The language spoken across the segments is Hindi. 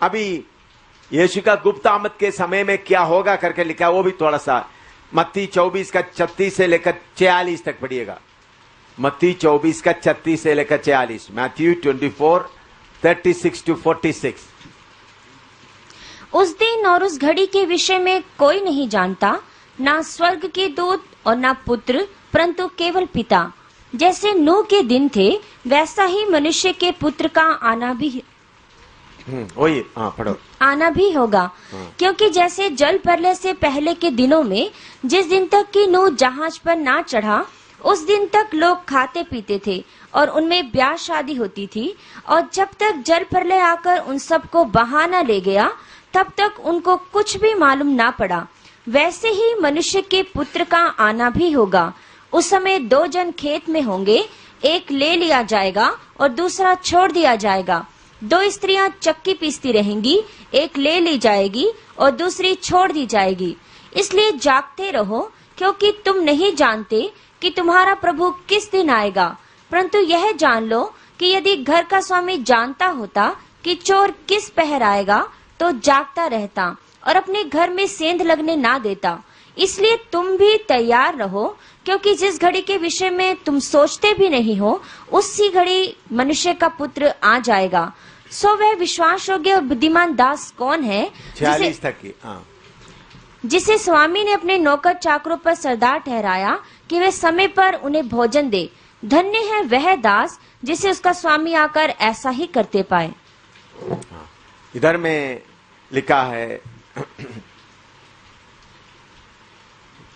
अभी यीशु का गुप्त आमद के समय में क्या होगा करके लिखा, वो भी थोड़ा सा मत्ती 24 का 36 से लेकर 46 तक पढ़िएगा। मत्ती 24 का 36 से लेकर 46, मैथ्यू 24 36 to 46। उस दिन और उस घड़ी के विषय में कोई नहीं जानता, ना स्वर्ग के दूत और ना पुत्र, परंतु केवल पिता। जैसे नूह के दिन थे, वैसा ही मनुष्य के पुत्र का आना भी वही पढ़ो। आना भी होगा। क्योंकि जैसे जल प्रलय से पहले के दिनों में जिस दिन तक कि नूह जहाज पर ना चढ़ा, उस दिन तक लोग खाते पीते थे और उनमें ब्याह शादी होती थी, और जब तक जल प्रलय आकर उन सबको बहा न ले गया, तब तक उनको कुछ भी मालूम ना पड़ा। वैसे ही मनुष्य के पुत्र का आना भी होगा। उस समय 2 जन खेत में होंगे, एक ले लिया जाएगा और दूसरा छोड़ दिया जाएगा। 2 स्त्रियां चक्की पीसती रहेंगी, एक ले ली जाएगी और दूसरी छोड़ दी जाएगी। इसलिए जागते रहो, क्योंकि तुम नहीं जानते कि तुम्हारा प्रभु किस दिन आएगा। परंतु यह जान लो कि यदि घर का स्वामी जानता होता कि चोर किस पहर आएगा, तो जागता रहता और अपने घर में सेंध लगने ना देता। इसलिए तुम भी तैयार रहो, क्योंकि जिस घड़ी के विषय में तुम सोचते भी नहीं हो, उसी घड़ी मनुष्य का पुत्र आ जाएगा। सो वह विश्वास योग्य और बुद्धिमान दास कौन है, जिसे स्वामी ने अपने नौकर चाकरों पर सरदार ठहराया कि वे समय पर उन्हें भोजन दे। धन्य है वह दास जिसे उसका स्वामी आकर ऐसा ही करते पाए। इधर में लिखा है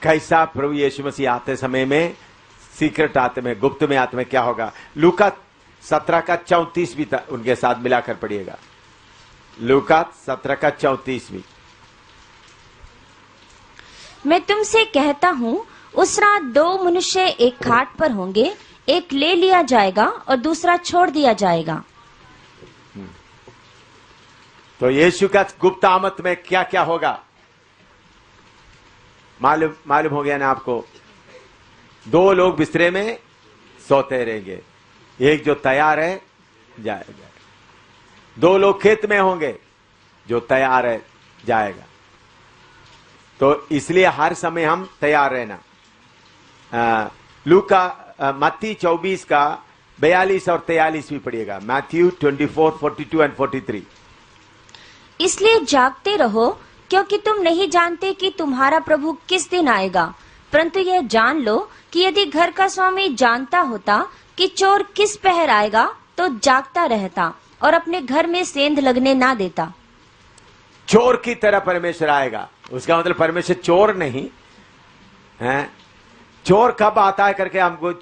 कैसा प्रभु यीशु मसीह आते समय में, सीक्रेट आते में, गुप्त में आते में क्या होगा। लूका 17 का 34 भी उनके साथ मिलाकर पढ़िएगा। लूका 17 का 34 भी। मैं तुमसे कहता हूँ, उस रात 2 मनुष्य एक खाट पर होंगे, एक ले लिया जाएगा और दूसरा छोड़ दिया जाएगा। तो यीशु का गुप्त आमद में क्या क्या होगा मालूम हो गया ना आपको। 2 लोग बिस्तरे में सोते रहेंगे, एक जो तैयार है जाएगा। 2 लोग खेत में होंगे, जो तैयार है जाएगा। तो इसलिए हर समय हम तैयार रहना। लूका मत्ती 24 का 42 और 43 भी पढ़िएगा। Matthew 24, 42 and 43। इसलिए जागते रहो, क्योंकि तुम नहीं जानते कि तुम्हारा प्रभु किस दिन आएगा। परंतु यह जान लो कि यदि घर का स्वामी जानता होता कि चोर किस पहर आएगा, तो जागता रहता और अपने घर में सेंध लगने ना देता। चोर की तरह परमेश्वर आएगा, उसका मतलब परमेश्वर चोर नहीं है। चोर कब आता है करके हमको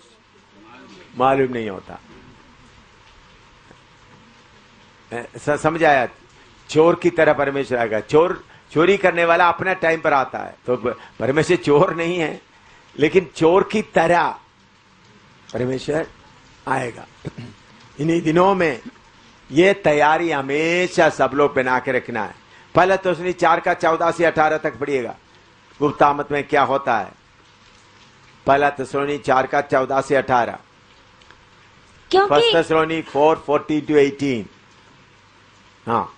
मालूम नहीं होता। समझ आया? चोर की तरह परमेश्वर आएगा। चोरी करने वाला अपना टाइम पर आता है, तो परमेश्वर चोर नहीं है, लेकिन चोर की तरह परमेश्वर आएगा। इन्हीं दिनों में ये तैयारी हमेशा सब लोग बना के रखना है। पहले तो उसने 4 का 14 से 18 तक पढ़िएगा, गुप्त आमद में क्या होता है। पहला थिस्सलुनी 4 का 14 से 18, फर्स्ट थिस्सलुनी 4:40 to 18। हाँ,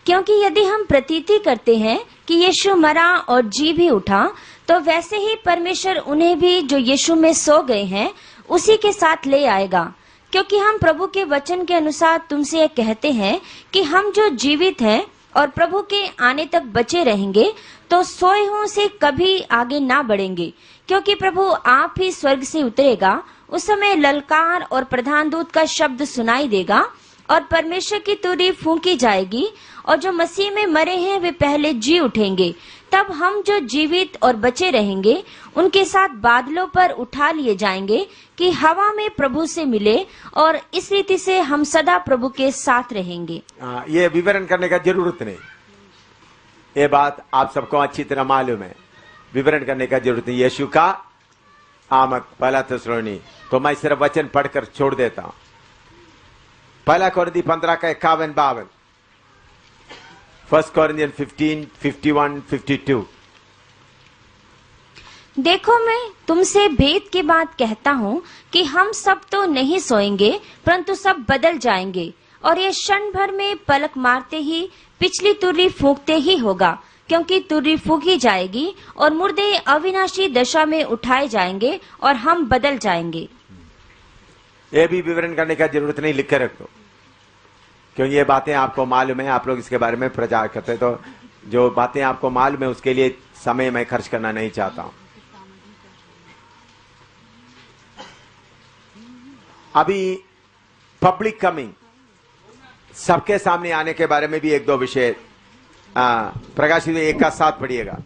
क्योंकि यदि हम प्रतीति करते हैं कि यीशु मरा और जी भी उठा, तो वैसे ही परमेश्वर उन्हें भी जो यीशु में सो गए हैं उसी के साथ ले आएगा। क्योंकि हम प्रभु के वचन के अनुसार तुमसे यह कहते हैं कि हम जो जीवित हैं और प्रभु के आने तक बचे रहेंगे, तो सोए हुओं से कभी आगे ना बढ़ेंगे। क्योंकि प्रभु आप ही स्वर्ग से उतरेगा। उस समय ललकार और प्रधान दूत का शब्द सुनाई देगा और परमेश्वर की तुरही फूंकी जाएगी, और जो मसीह में मरे हैं वे पहले जी उठेंगे। तब हम जो जीवित और बचे रहेंगे उनके साथ बादलों पर उठा लिए जाएंगे कि हवा में प्रभु से मिले, और इस रीति से हम सदा प्रभु के साथ रहेंगे। ये विवरण करने का जरूरत नहीं, ये बात आप सबको अच्छी तरह मालूम है। विवरण करने का जरूरत नहीं। यीशु का आमद, पहला थिस्सलुनी, तो मैं सिर्फ वचन पढ़कर छोड़ देता हूं। पहला कोरिन्थी 15 का 51-52, 1 Corinthians 15, 51, 52। देखो, मैं तुमसे भेद की बात कहता हूँ कि हम सब तो नहीं सोएंगे, परंतु सब बदल जाएंगे। और ये क्षण भर में पलक मारते ही पिछली तुरही फूंकते ही होगा, क्योंकि तुरही फूंकी जाएगी और मुर्दे अविनाशी दशा में उठाए जाएंगे और हम बदल जाएंगे। ये भी विवरण करने का जरूरत नहीं, लिख कर रख दो, क्योंकि ये बातें आपको मालूम है, आप लोग इसके बारे में प्रचार करते हैं, तो जो बातें आपको मालूम है उसके लिए समय मैं खर्च करना नहीं चाहता हूं। अभी पब्लिक कमिंग, सबके सामने आने के बारे में भी एक दो विषय प्रकाशित एक का साथ पढ़िएगा।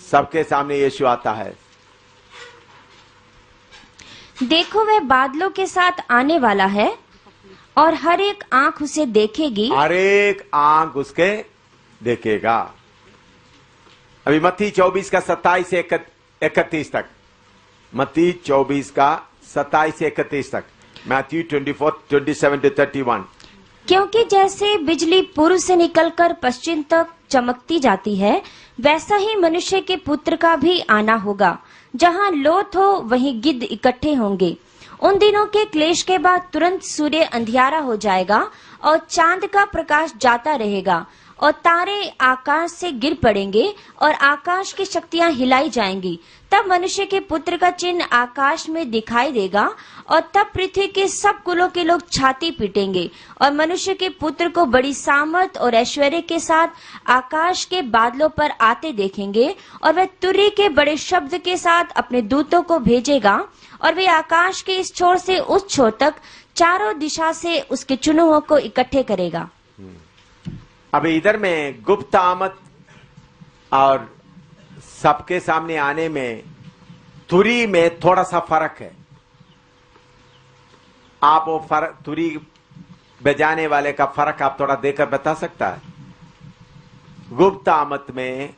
सबके सामने यीशु आता है। देखो वह बादलों के साथ आने वाला है और हर एक आंख उसे देखेगी। हर एक आंख उसके देखेगा। अभी मत्ती 24 का 27 से 31 तक, मत्ती 24 का 27 से 31 तक, मैथ्यू 24 27 to 31। क्योंकि जैसे बिजली पूर्व से निकलकर पश्चिम तक चमकती जाती है, वैसा ही मनुष्य के पुत्र का भी आना होगा। जहाँ लोथ हो वहीं गिद्ध इकट्ठे होंगे। उन दिनों के क्लेश के बाद तुरंत सूर्य अंधियारा हो जाएगा और चांद का प्रकाश जाता रहेगा और तारे आकाश से गिर पड़ेंगे और आकाश की शक्तियां हिलाई जाएंगी। तब मनुष्य के पुत्र का चिन्ह आकाश में दिखाई देगा और तब पृथ्वी के सब कुलों के लोग छाती पीटेंगे और मनुष्य के पुत्र को बड़ी सामर्थ और ऐश्वर्य के साथ आकाश के बादलों पर आते देखेंगे। और वह तुरही के बड़े शब्द के साथ अपने दूतों को भेजेगा और वे आकाश के इस छोर से उस छोर तक चारों दिशा से उसके चुनुओं को इकट्ठे करेगा। अभी इधर में गुप्त आमद और सबके सामने आने में तुरी में थोड़ा सा फर्क है। आप वो फर्क, तुरी बजाने वाले का फर्क आप थोड़ा देकर बता सकता है? गुप्त आमद में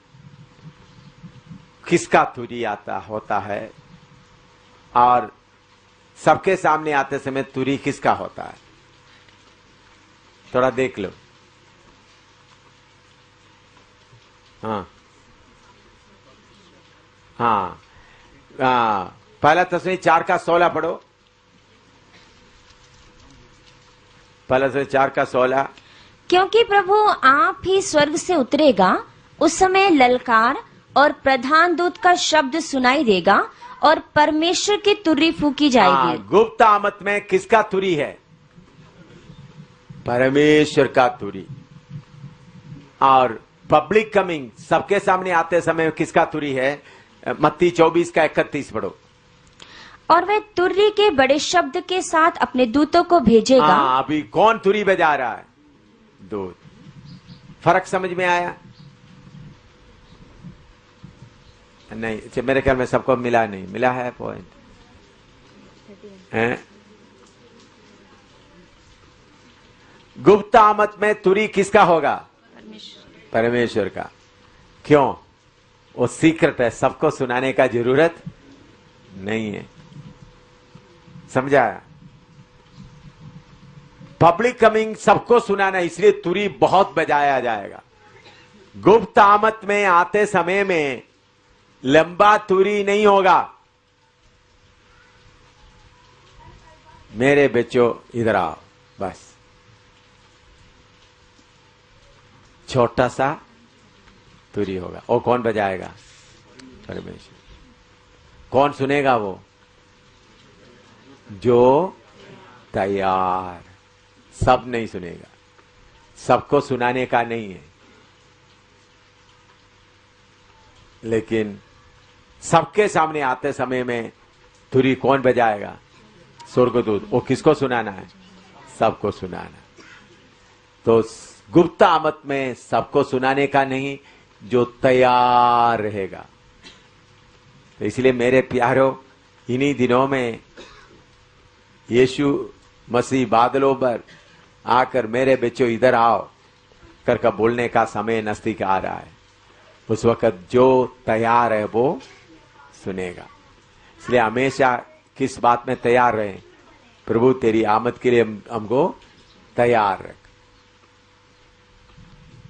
किसका तुरी आता होता है और सबके सामने आते समय तुरी किसका होता है? थोड़ा देख लो। हाँ, पहला तस्वीर 4 का 16 पढ़ो। पहला तस्वीर 4 का 16। क्योंकि प्रभु आप ही स्वर्ग से उतरेगा, उस समय ललकार और प्रधान दूत का शब्द सुनाई देगा और परमेश्वर की तुरही फूकी जाएगी। गुप्त आमद में किसका तुरी है? परमेश्वर का तुरी। और पब्लिक कमिंग, सबके सामने आते समय किसका तुरी है? मत्ती 24 का 31 पढ़ो। और वह तुरही के बड़े शब्द के साथ अपने दूतों को भेजेगा। अभी कौन तुरी बजा रहा है? दूत। फर्क समझ में आया? नहीं, मेरे ख्याल में सबको मिला नहीं, मिला है पॉइंट है? गुप्त आमद में तुरी किसका होगा? परमेश्वर का। क्यों? वो सीक्रेट है, सबको सुनाने का जरूरत नहीं है। समझा? पब्लिक कमिंग सबको सुनाना, इसलिए तुरी बहुत बजाया जाएगा। गुप्त आमद में आते समय में लंबा तुरी नहीं होगा। मेरे बच्चों इधर आओ, बस छोटा सा तुरी होगा। वो कौन बजाएगा? परमेश्वर। कौन सुनेगा? वो जो तैयार। सब नहीं सुनेगा, सबको सुनाने का नहीं है, लेकिन सबके सामने आते समय में तुरी कौन बजाएगा? स्वर्गदूत। वो किसको सुनाना है? सबको सुनाना। तो गुप्त आमद में सबको सुनाने का नहीं, जो तैयार रहेगा। तो इसलिए मेरे प्यारों, इन्हीं दिनों में यीशु मसीह बादलों पर आकर मेरे बच्चों इधर आओ करके बोलने का समय नजदीक आ रहा है। उस वक्त जो तैयार है वो सुनेगा। इसलिए हमेशा किस बात में तैयार रहें? प्रभु तेरी आमद के लिए हमको तैयार रख।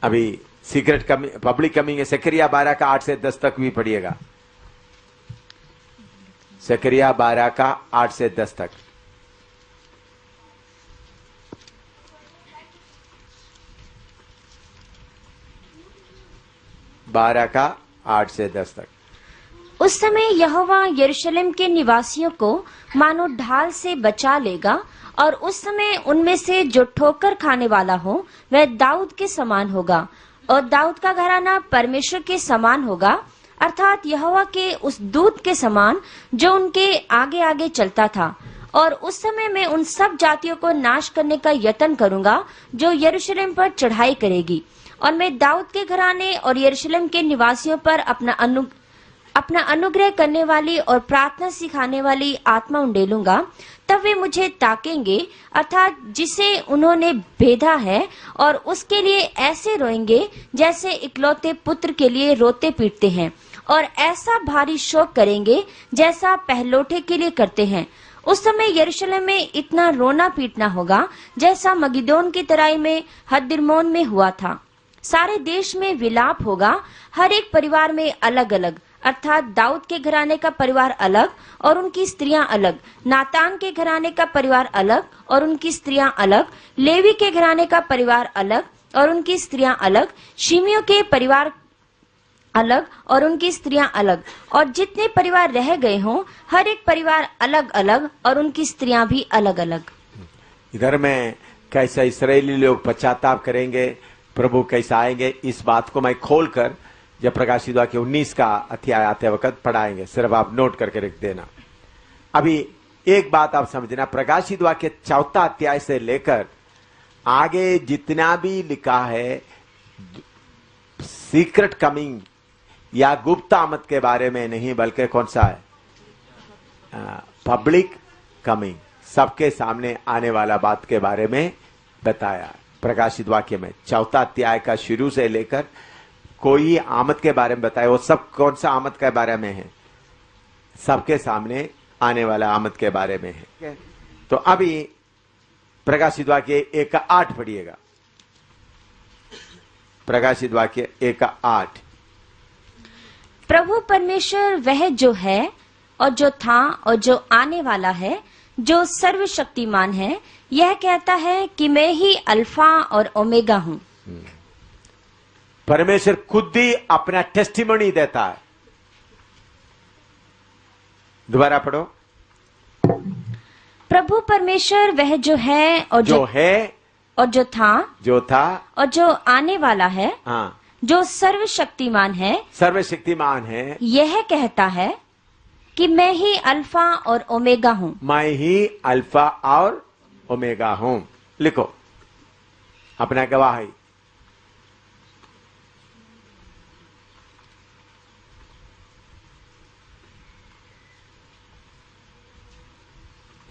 अभी सीक्रेट कमिंग, पब्लिक कमिंग है। जकरिया 12 का 8 से 10 तक भी पढ़िएगा। जकरिया 12 का 8 से 10 तक। 12 का 8 से 10 तक। उस समय यहोवा यरूशलेम के निवासियों को मानो ढाल से बचा लेगा, और उस समय उनमें से जो ठोकर खाने वाला हो वह दाऊद के समान होगा, और दाऊद का घराना परमेश्वर के समान होगा, अर्थात यहोवा के उस दूत के समान जो उनके आगे आगे चलता था। और उस समय मैं उन सब जातियों को नाश करने का यत्न करूंगा जो यरूशलेम पर चढ़ाई करेगी, और मैं दाऊद के घराने और यरूशलेम के निवासियों पर अपना अनुग्रह करने वाली और प्रार्थना सिखाने वाली आत्मा उंडेलूंगा। तब वे मुझे ताकेंगे, अर्थात जिसे उन्होंने भेदा है, और उसके लिए ऐसे रोएंगे जैसे इकलौते पुत्र के लिए रोते पीटते हैं, और ऐसा भारी शोक करेंगे जैसा पहलोठे के लिए करते हैं। उस समय यरूशलेम में इतना रोना पीटना होगा जैसा मगिदोन की तराई में हद्दिरमोन में हुआ था। सारे देश में विलाप होगा, हर एक परिवार में अलग अलग, अर्थात दाऊद के घराने का परिवार अलग और उनकी स्त्रियां अलग, नातान के घराने का परिवार अलग और उनकी स्त्रियां अलग, लेवी के घराने का परिवार अलग और उनकी स्त्रियां अलग, शिमियों के परिवार अलग और उनकी स्त्रियां अलग, और जितने परिवार रह गए हों हर एक परिवार अलग अलग और उनकी स्त्रियां भी अलग अलग। इधर में कैसा इस्राएली लोग पश्चाताप करेंगे, प्रभु कैसा आएंगे, इस बात को मैं खोलकर जब प्रकाशित वाक्य 19 का अध्याय आते वक्त पढ़ाएंगे, सिर्फ आप नोट करके रख देना। अभी एक बात आप समझना, प्रकाशित वाक्य 4 अध्याय से लेकर आगे जितना भी लिखा है सीक्रेट कमिंग या गुप्त आमद के बारे में नहीं, बल्कि कौन सा है, पब्लिक कमिंग, सबके सामने आने वाला बात के बारे में बताया। प्रकाशित वाक्य में 4 अध्याय का शुरू से लेकर कोई आमद के बारे में बताया, वो सब कौन सा आमद के बारे में है, सबके सामने आने वाला आमद के बारे में है। तो अभी प्रकाशित वाक्य 1:8 पढ़िएगा। प्रकाशित वाक्य 1:8। प्रभु परमेश्वर वह जो है और जो था और जो आने वाला है, जो सर्वशक्तिमान है, यह कहता है कि मैं ही अल्फा और ओमेगा हूं। परमेश्वर खुद ही अपना टेस्टिमनी देता है। दोबारा पढ़ो। प्रभु परमेश्वर वह जो है और जो था और जो आने वाला है, हाँ, जो सर्वशक्तिमान है, यह कहता है कि मैं ही अल्फा और ओमेगा हूँ। मैं ही अल्फा और ओमेगा हूँ। लिखो अपना गवाही।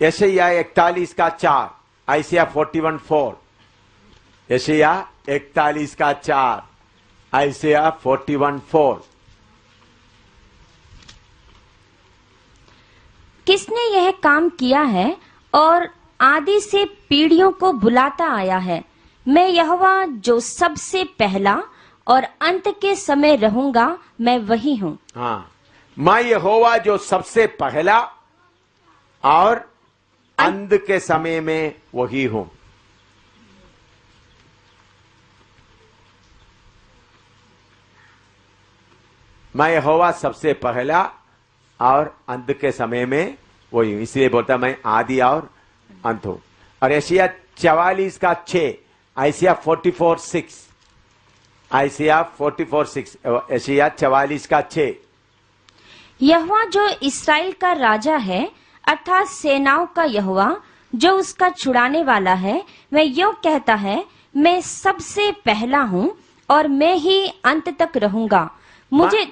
यशायाह 41 का 4, आइसिया 41:4, यशायाह 41 का 4, आइसिया 41:4। किसने यह काम किया है और आदि से पीढ़ियों को बुलाता आया है? मैं यहोवा जो सबसे पहला और अंत के समय रहूंगा, मैं वही हूँ। हाँ, मैं यहोवा जो सबसे पहला और अंत के समय में वही हूं। मैं यहोवा सबसे पहला और अंत के समय में वही हूं, इसलिए बोलता मैं आदि और अंत हूं। और यशायाह 44 का 6, आइसिया 44:6, आइसिया 44:6, यशायाह 44 का 6। यहोवा जो इस्राएल का राजा है, अर्थात सेनाओं का यहोवा, जो उसका छुड़ाने वाला है, वह यूं कहता है, मैं सबसे पहला हूँ और मैं ही अंत तक रहूंगा। मुझे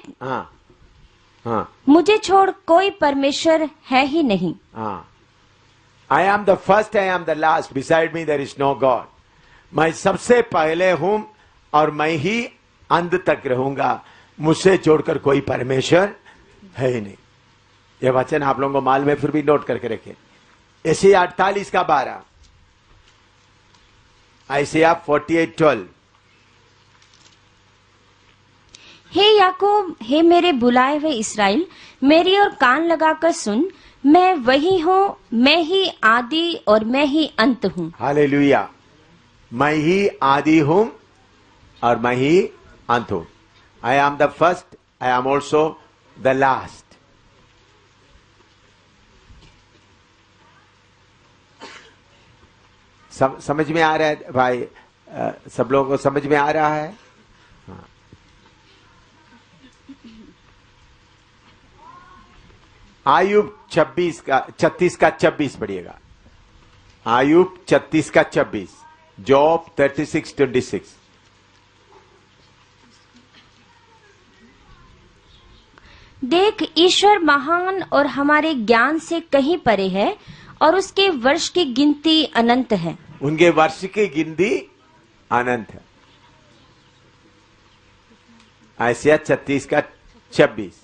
छोड़ कोई परमेश्वर है ही नहीं। I am the first, I am the last, beside me there is no God. मैं सबसे पहले हूं और मैं ही अंत तक रहूंगा, मुझसे छोड़कर कोई परमेश्वर है ही नहीं। यह वचन आप लोगों को माल में फिर भी नोट करके रखें। यशायाह 48 का 12, आइसिया 48:12। हे याकूब, हे मेरे बुलाए हुए इस्राएल, मेरी ओर कान लगाकर सुन। मैं वही हूँ, मैं ही आदि और मैं ही अंत हूँ। हालेलुया। मैं ही आदि हूँ और मैं ही अंत हूँ। आई am the first, I am also the last. समझ में आ रहा है भाई? सब लोगों को समझ में आ रहा है? हाँ। आयुब 36 का 26 पढ़िएगा। आयुब 36 का 26, जॉब 36:26। देख, ईश्वर महान और हमारे ज्ञान से कहीं परे है, और उसके वर्ष की गिनती अनंत है। उनके वर्ष की गिनती अनंत है। आयसिया 36 का 26,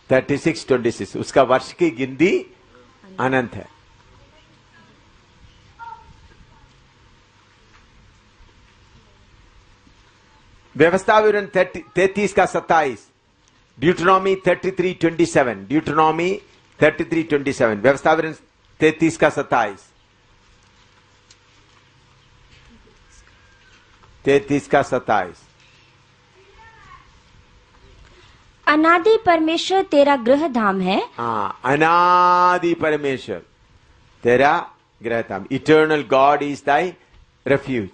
36:26, उसका वर्ष की गिनती अनंत है। व्यवस्था विवरण 33 का 27, ड्यूटोनॉमी 33:27, ड्यूटोनॉमी 33:27, व्यवस्था विवरण 33 का 27, 33 का 27। अनादि परमेश्वर तेरा गृह धाम है। हाँ, अनादि परमेश्वर तेरा गृह धाम। Eternal God is thy refuge.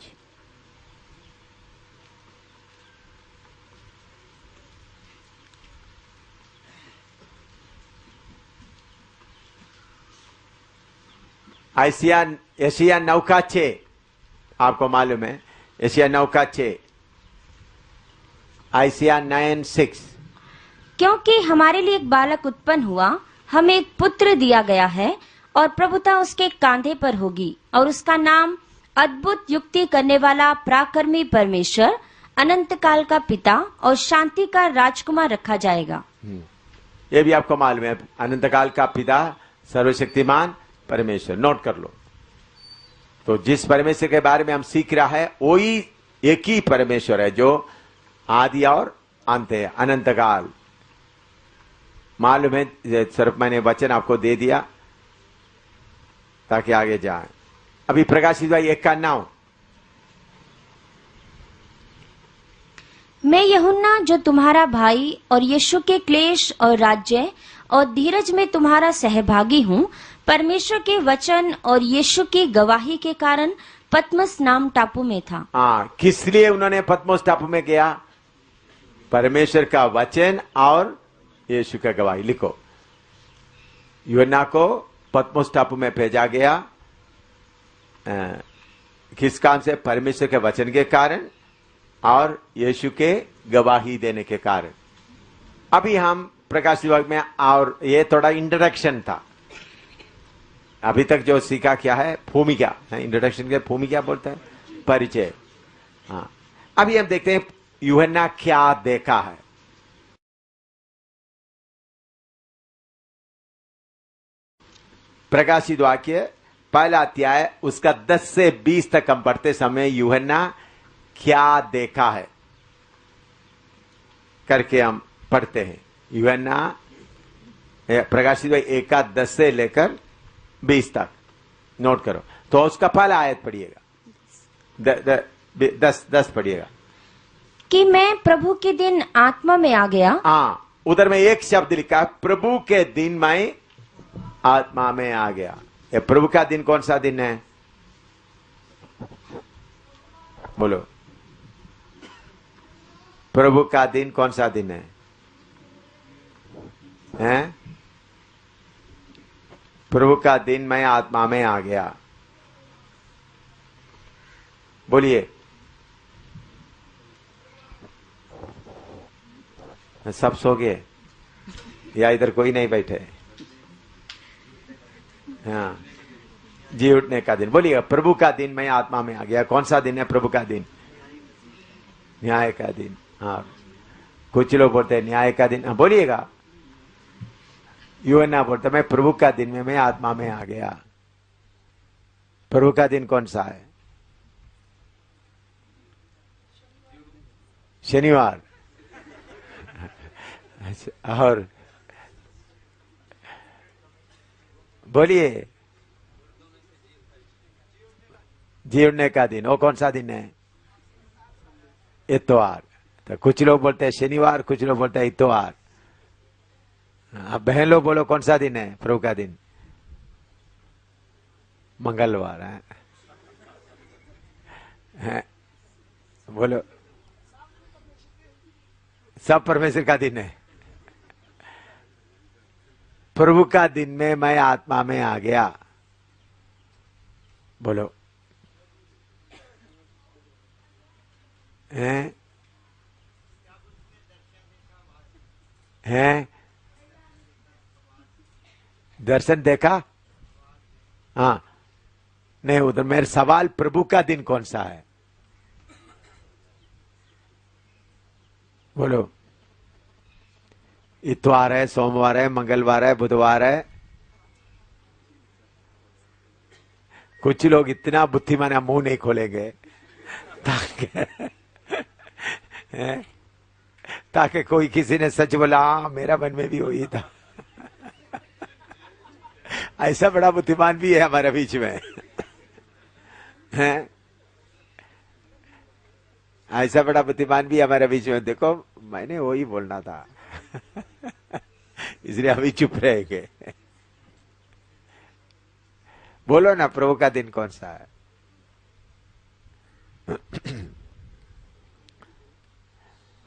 Isaiah 9 का 6, आपको मालूम है, एशिया 9 का 6, आइसिया 9:6। क्योंकि हमारे लिए एक बालक उत्पन्न हुआ, हमें एक पुत्र दिया गया है, और प्रभुता उसके कांधे पर होगी, और उसका नाम अद्भुत युक्ति करने वाला, पराक्रमी परमेश्वर, अनंत काल का पिता और शांति का राजकुमार रखा जाएगा। ये भी आपको मालूम है, अनंत काल का पिता, सर्वशक्तिमान परमेश्वर। नोट कर लो। तो जिस परमेश्वर के बारे में हम सीख रहा है, वही एक ही परमेश्वर है जो आदि और अंत है, अनंत काल। मालूम है, सिर्फ मैंने वचन आपको दे दिया ताकि आगे जाए। अभी प्रकाशित भाई 1 का 9। मैं यूहन्ना, जो तुम्हारा भाई और यीशु के क्लेश और राज्य और धीरज में तुम्हारा सहभागी हूँ, परमेश्वर के वचन और यीशु की गवाही के कारण पतमस नाम टापू में था। हाँ, किस लिए उन्होंने पतमस टापू में गया? परमेश्वर का वचन और यीशु का गवाही। लिखो, यूहन्ना को पतमस टापू में भेजा गया, किस काम से? परमेश्वर के वचन के कारण और यीशु के गवाही देने के कारण। अभी हम प्रकाश विभाग में, और ये थोड़ा इंट्रोडक्शन था। अभी तक जो सीखा क्या है? भूमिका। इंट्रोडक्शन के भूमिका बोलते हैं, परिचय। हाँ, अभी हम देखते हैं यूहन्ना क्या देखा है। प्रकाशित वाक्य पहला अध्याय, उसका 10 से 20 तक हम पढ़ते समय यूहन्ना क्या देखा है करके हम पढ़ते हैं। यूहन्ना प्रकाशित 1 का 10 से लेकर 20 तक नोट करो। तो उसका पहला आयत पढ़िएगा, 10 पढ़िएगा। कि मैं प्रभु के दिन आत्मा में आ गया। हाँ, उधर में एक शब्द लिखा है, प्रभु के दिन मैं आत्मा में आ गया। ये प्रभु का दिन कौन सा दिन है? बोलो, प्रभु का दिन कौन सा दिन है? हैं? प्रभु का दिन मैं आत्मा में आ गया। बोलिए। सब सो गए या इधर कोई नहीं बैठे? हाँ, जी उठने का दिन। बोलिएगा, प्रभु का दिन मैं आत्मा में आ गया। कौन सा दिन है प्रभु का दिन? न्याय का दिन। हाँ, कुछ लोग बोलते हैं न्याय का दिन। हाँ, बोलिएगा। यूहन्ना बोलता मैं प्रभु का दिन में मैं आत्मा में आ गया। प्रभु का दिन कौन सा है? शनिवार। और बोलिए, जी उठने का दिन। वो कौन सा दिन है? इतवार। तो कुछ लोग बोलते हैं शनिवार, कुछ लोग बोलते हैं इतवार। अब बहन लोग बोलो कौन सा दिन है प्रभु का दिन? मंगलवार है। बोलो, सब परमेश्वर का दिन है। प्रभु का दिन में मैं आत्मा में आ गया। बोलो, हैं? हैं? दर्शन देखा? हाँ, नहीं, उधर मेरा सवाल प्रभु का दिन कौन सा है? बोलो, इतवार है, सोमवार है, मंगलवार है, बुधवार है। कुछ लोग इतना बुद्धिमान है, मुंह नहीं खोलेंगे ताकि कोई किसी ने सच बोला, हाँ मेरा मन में भी वही था। ऐसा बड़ा बुद्धिमान भी है हमारे बीच में हैं? ऐसा बड़ा बुद्धिमान भी हमारे बीच में। देखो, मैंने वही बोलना था इसलिए अभी चुप रहेंगे। बोलो ना, प्रभु का दिन कौन सा है?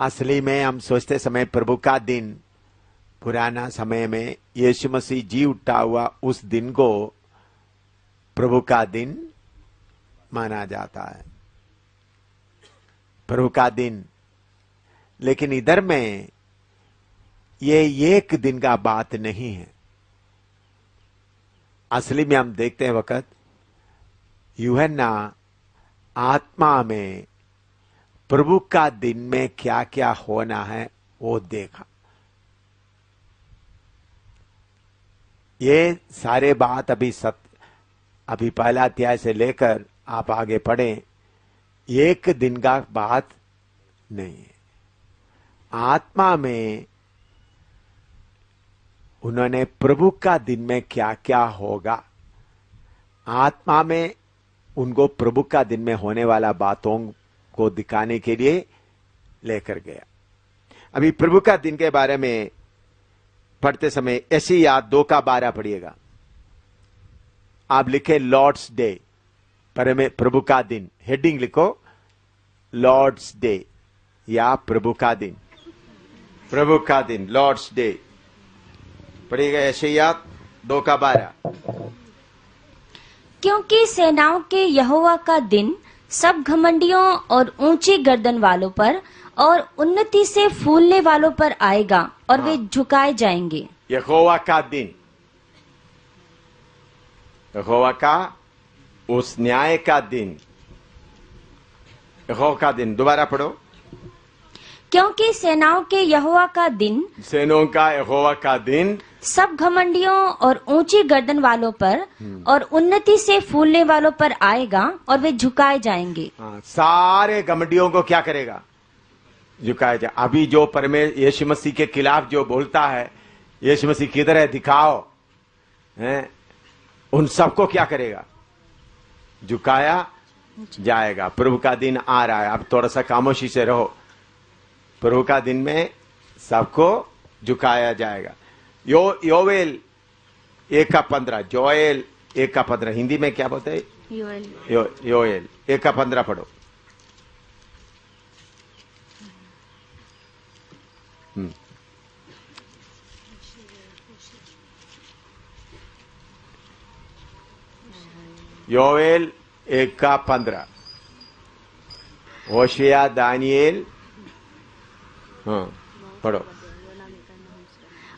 असली में हम सोचते समय प्रभु का दिन पुराना समय में यीशु मसीह जी उठा हुआ उस दिन को प्रभु का दिन माना जाता है, प्रभु का दिन। लेकिन इधर में ये एक दिन का बात नहीं है। असली में हम देखते हैं वक्त यूहन्ना आत्मा में प्रभु का दिन में क्या क्या होना है वो देखा। ये सारे बात अभी पहला अध्याय से लेकर आप आगे पढ़ें, एक दिन का बात नहीं है। आत्मा में उन्होंने प्रभु का दिन में क्या क्या होगा, आत्मा में उनको प्रभु का दिन में होने वाला बातों को दिखाने के लिए लेकर गया। अभी प्रभु का दिन के बारे में पढ़ते समय ऐसी याद 2:12 पढ़िएगा। आप लिखे लॉर्ड्स डे, प्रभु का दिन, हेडिंग लिखो लॉर्ड्स डे या प्रभु का दिन, प्रभु का दिन, लॉर्ड्स डे पढ़िएगा। यशायाह 2:12। क्योंकि सेनाओं के यहोवा का दिन सब घमंडियों और ऊंची गर्दन वालों पर और उन्नति से फूलने वालों पर आएगा और वे झुकाए जाएंगे। यहोवा का दिन, यहोवा का उस न्याय का दिन, यहोवा का दिन। दोबारा पढ़ो। क्योंकि सेनाओं के यहोवा का दिन, सेनों का यहोवा का दिन सब घमंडियों और ऊंची गर्दन वालों पर और उन्नति से फूलने वालों पर आएगा और वे झुकाए जाएंगे। सारे घमंडियों को क्या करेगा? झुकाया जाए। अभी जो यीशु मसीह के खिलाफ जो बोलता है, यीशु मसीह किधर है दिखाओ, हैं? उन सबको क्या करेगा? झुकाया जाएगा। प्रभु का दिन आ रहा है, अब थोड़ा सा खामोशी से रहो। प्रभु का दिन में सबको झुकाया जाएगा। योवेल 1:15, जोएल 1:15, हिंदी में क्या बोलते हैं? योएल 1:15 पढ़ो। योएल 1:15, होशिया, दानियेल, पढ़ो।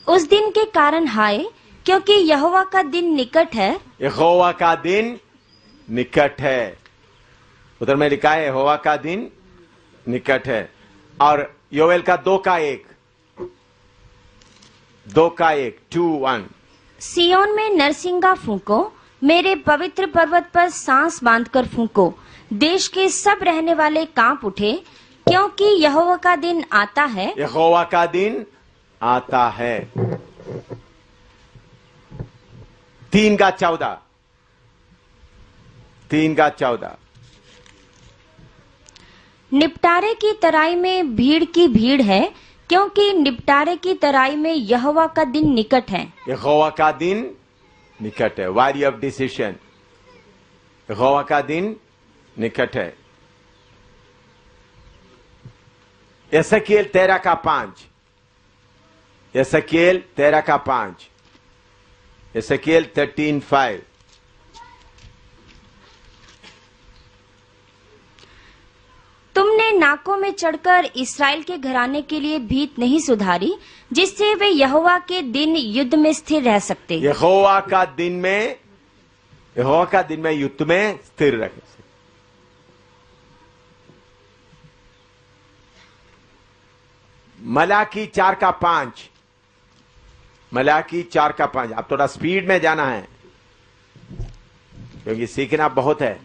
उस दिन के कारण हाय, क्योंकि यहोवा का दिन निकट है। यहोवा का दिन निकट है। उधर में लिखा है यहोवा का दिन निकट है। और योवेल का 2:1, 2:1 सियोन में नरसिंगा फूंको, मेरे पवित्र पर्वत पर सांस बांधकर फूंको, देश के सब रहने वाले कांप उठे, क्योंकि यहोवा का दिन आता है। यहोवा का दिन आता है। 3:14, 3:14, निपटारे की तराई में भीड़ की भीड़ है, क्योंकि निपटारे की तराई में यहोवा का दिन निकट है। यहोवा का दिन निकट है। वारी ऑफ डिसीजन, यहोवा का दिन निकट है। एसकीएल 13:5, एसकीएल 13:5, एसकीएल 13:5। तुमने नाकों में चढ़कर इस्राएल के घराने के लिए भीत नहीं सुधारी, जिससे वे यहोवा के दिन युद्ध में स्थिर रह सकते। यहोवा का दिन में युद्ध में स्थिर रहे। मलाकी 4:5, मलाकी 4:5। आप थोड़ा स्पीड में जाना है क्योंकि सीखना बहुत है।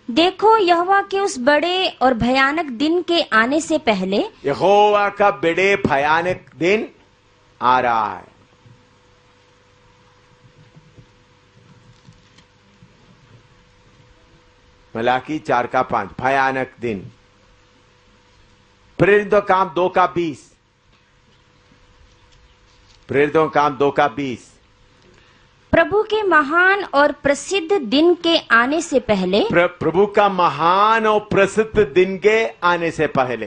देखो, यहोवा के उस बड़े और भयानक दिन के आने से पहले, यहोवा का बड़े भयानक दिन आ रहा है। मलाकी 4:5, भयानक दिन। प्रेरितों काम 2:20, प्रेरितों काम 2:20। प्रभु के महान और प्रसिद्ध दिन के आने से पहले, प्रभु का महान और प्रसिद्ध दिन के आने से पहले।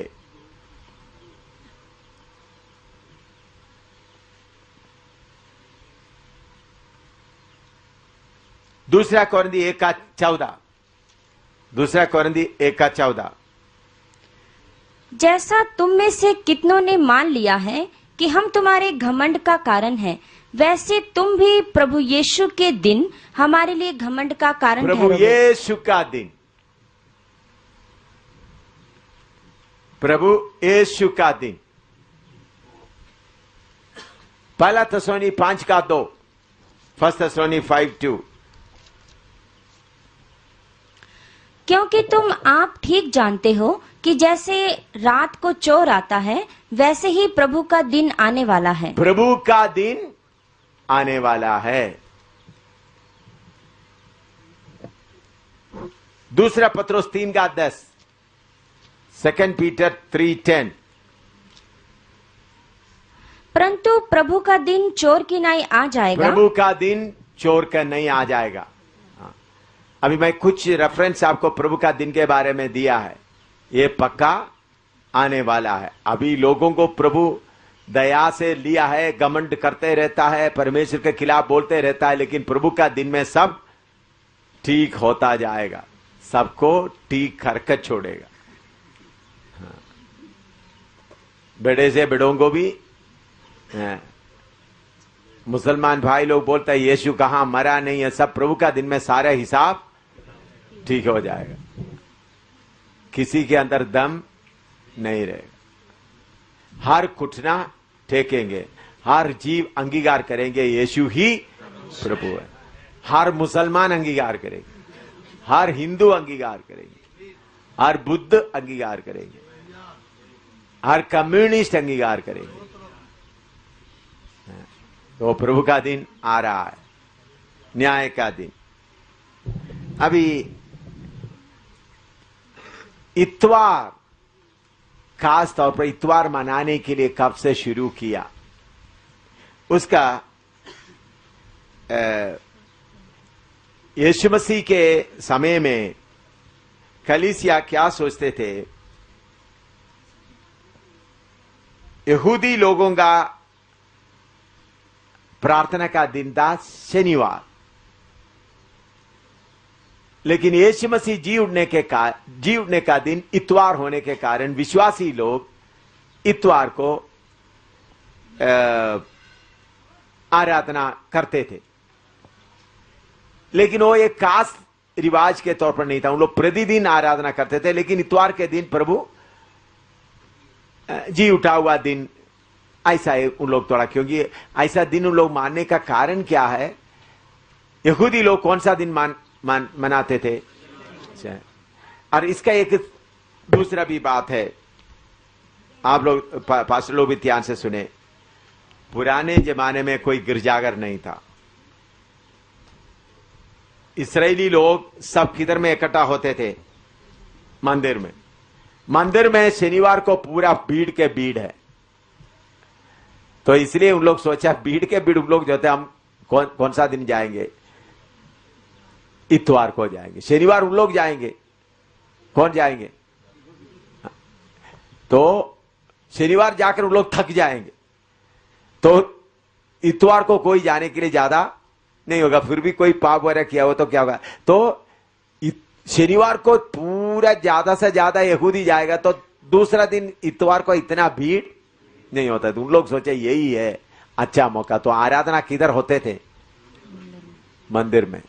दूसरा कोरिन्थी 1:14, दूसरा कोरिन्थी 1:14। जैसा तुम में से कितनों ने मान लिया है कि हम तुम्हारे घमंड का कारण हैं, वैसे तुम भी प्रभु यीशु के दिन हमारे लिए घमंड का कारण प्रभु ठहरोगे। यीशु का दिन, प्रभु यीशु का दिन। पहला थिस्सलुनी 5:2, फर्स्ट थिस्सलुनी 5:2। क्योंकि तुम आप ठीक जानते हो कि जैसे रात को चोर आता है, वैसे ही प्रभु का दिन आने वाला है। प्रभु का दिन आने वाला है। दूसरा पत्रोस 3:10, 2 पीटर 3:10। परंतु प्रभु का दिन चोर की नाई आ जाएगा। प्रभु का दिन चोर का नहीं आ जाएगा। अभी मैं कुछ रेफरेंस आपको प्रभु का दिन के बारे में दिया है, ये पक्का आने वाला है। अभी लोगों को प्रभु दया से लिया है, घमंड करते रहता है, परमेश्वर के खिलाफ बोलते रहता है, लेकिन प्रभु का दिन में सब ठीक होता जाएगा, सबको ठीक करके छोड़ेगा। बड़े से बड़ों को भी, मुसलमान भाई लोग बोलते हैं यीशु कहां, मरा नहीं है, सब प्रभु का दिन में सारा हिसाब ठीक हो जाएगा, किसी के अंदर दम नहीं रहेगा। हर घुटना टेकेंगे, हर जीव अंगीकार करेंगे यीशु ही प्रभु है। हर मुसलमान अंगीकार करेंगे, हर हिंदू अंगीकार करेंगे, हर बुद्ध अंगीकार करेंगे, हर कम्युनिस्ट अंगीकार करेंगे। तो प्रभु का दिन आ रहा है, न्याय का दिन। अभी इतवार, खास तौर पर इतवार मनाने के लिए कब से शुरू किया, उसका यीशु मसीह के समय में कलीसिया क्या सोचते थे। यहूदी लोगों का प्रार्थना का दिन था शनिवार, लेकिन यीशु मसीह जी उठने का दिन इतवार होने के कारण विश्वासी लोग इतवार को आराधना करते थे। लेकिन वो एक खास रिवाज के तौर पर नहीं था, उन लोग प्रतिदिन आराधना करते थे, लेकिन इतवार के दिन प्रभु जी उठा हुआ दिन ऐसा है उन लोग थोड़ा, क्योंकि ऐसा दिन उन लोग मानने का कारण क्या है, यहूदी लोग कौन सा दिन मनाते थे। और इसका एक दूसरा भी बात है, आप लोग पास्टर लोग भी ध्यान से सुने। पुराने जमाने में कोई गिरजाघर नहीं था, इस्राएली लोग सब किधर में इकट्ठा होते थे, मंदिर में। मंदिर में शनिवार को पूरा भीड़ के भीड़ है, तो इसलिए उन लोग सोचा भीड़ के भीड़ उन लोग जो थे, हम कौन सा दिन जाएंगे, इतवार को जाएंगे। शनिवार उन लोग जाएंगे, कौन जाएंगे? तो शनिवार जाकर उन लोग थक जाएंगे, तो इतवार को कोई जाने के लिए ज्यादा नहीं होगा। फिर भी कोई पाप वगैरह किया हो तो क्या होगा? तो शनिवार को पूरा ज्यादा से ज्यादा यहूदी जाएगा, तो दूसरा दिन इतवार को इतना भीड़ नहीं होता। तो उन लोग सोचे यही है अच्छा मौका। तो आराधना किधर होते थे? मंदिर में।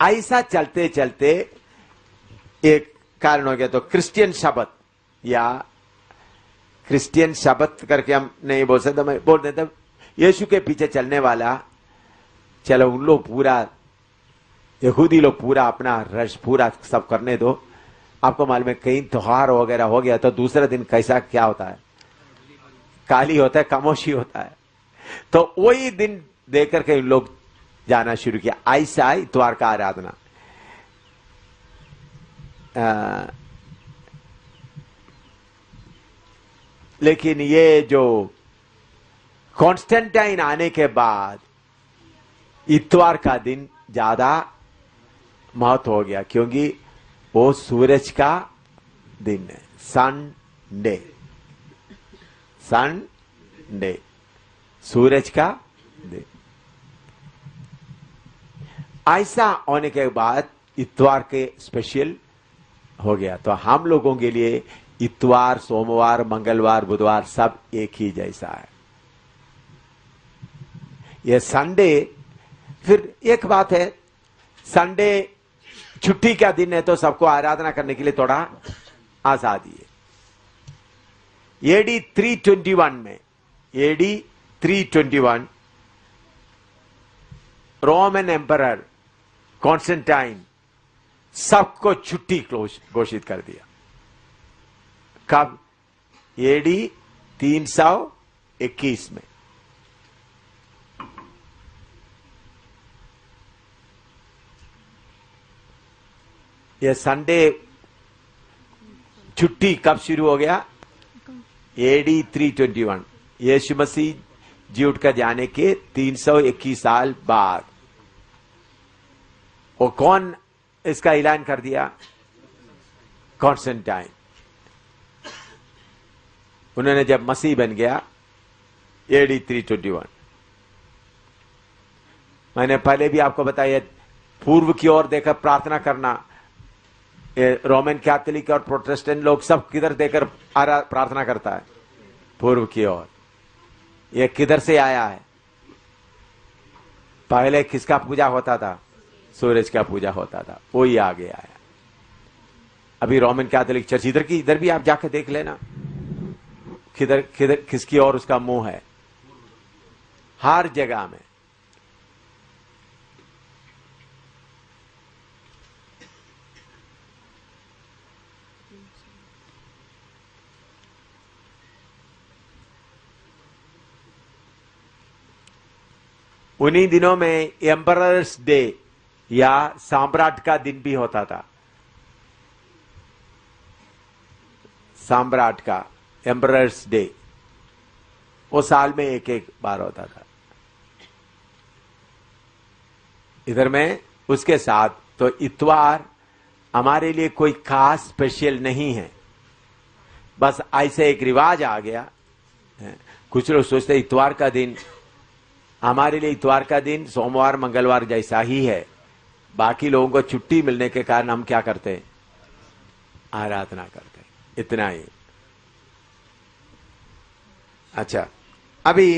ऐसा चलते चलते एक कारण हो गया। तो क्रिश्चियन शब्द या क्रिश्चियन शब्द करके हम नहीं बोल सकते, मैं बोल देता यीशु के पीछे चलने वाला। चलो उन लोग पूरा यहूदी लोग पूरा अपना रश पूरा सब करने दो। आपको मालूम है कहीं त्योहार वगैरह हो गया तो दूसरे दिन कैसा क्या होता है? काली होता है, खामोशी होता है। तो वही दिन देकर के लोग जाना शुरू किया। ऐसा इतवार का आराधना। लेकिन ये जो कॉन्स्टेंटाइन आने के बाद इतवार का दिन ज्यादा महत्व हो गया, क्योंकि वो सूरज का दिन है। संडे, संडे, सूरज का दिन। ऐसा होने के बाद इतवार के स्पेशल हो गया। तो हम लोगों के लिए इतवार, सोमवार, मंगलवार, बुधवार सब एक ही जैसा है। ये संडे, फिर एक बात है, संडे छुट्टी का दिन है तो सबको आराधना करने के लिए थोड़ा आजादी है। एडी 321 में, एडी 321 रोमन एम्परर कॉन्स्टेंटाइन सबको छुट्टी घोषित कर दिया। कब? एडी 321 में। यह संडे छुट्टी कब शुरू हो गया? एडी 321, यीशु मसीह जी उठ कर जाने के 321 साल बाद। और कौन इसका ऐलान कर दिया? कॉन्स्टेंटाइन। उन्होंने जब मसीह बन गया एडी 321। मैंने पहले भी आपको बताया, पूर्व की ओर देखकर प्रार्थना करना। रोमन कैथोलिक और प्रोटेस्टेंट लोग सब किधर देकर प्रार्थना करता है? पूर्व की ओर। यह किधर से आया है? पहले किसका पूजा होता था? सूरज का पूजा होता था, वही आगे आया। अभी रोमन कैथोलिक चर्च इधर की, इधर भी आप जाकर देख लेना, किधर किधर किसकी ओर उसका मुंह है, हर जगह में। उन्हीं दिनों में एम्परर्स डे या सम्राट का दिन भी होता था। सम्राट का एम्परर्स डे वो साल में एक एक बार होता था। इधर में उसके साथ तो इतवार हमारे लिए कोई खास स्पेशल नहीं है, बस ऐसे एक रिवाज आ गया। कुछ लोग सोचते इतवार का दिन, हमारे लिए इतवार का दिन सोमवार मंगलवार जैसा ही है। बाकी लोगों को छुट्टी मिलने के कारण हम क्या करते हैं? आराधना करते हैं, इतना ही। अच्छा, अभी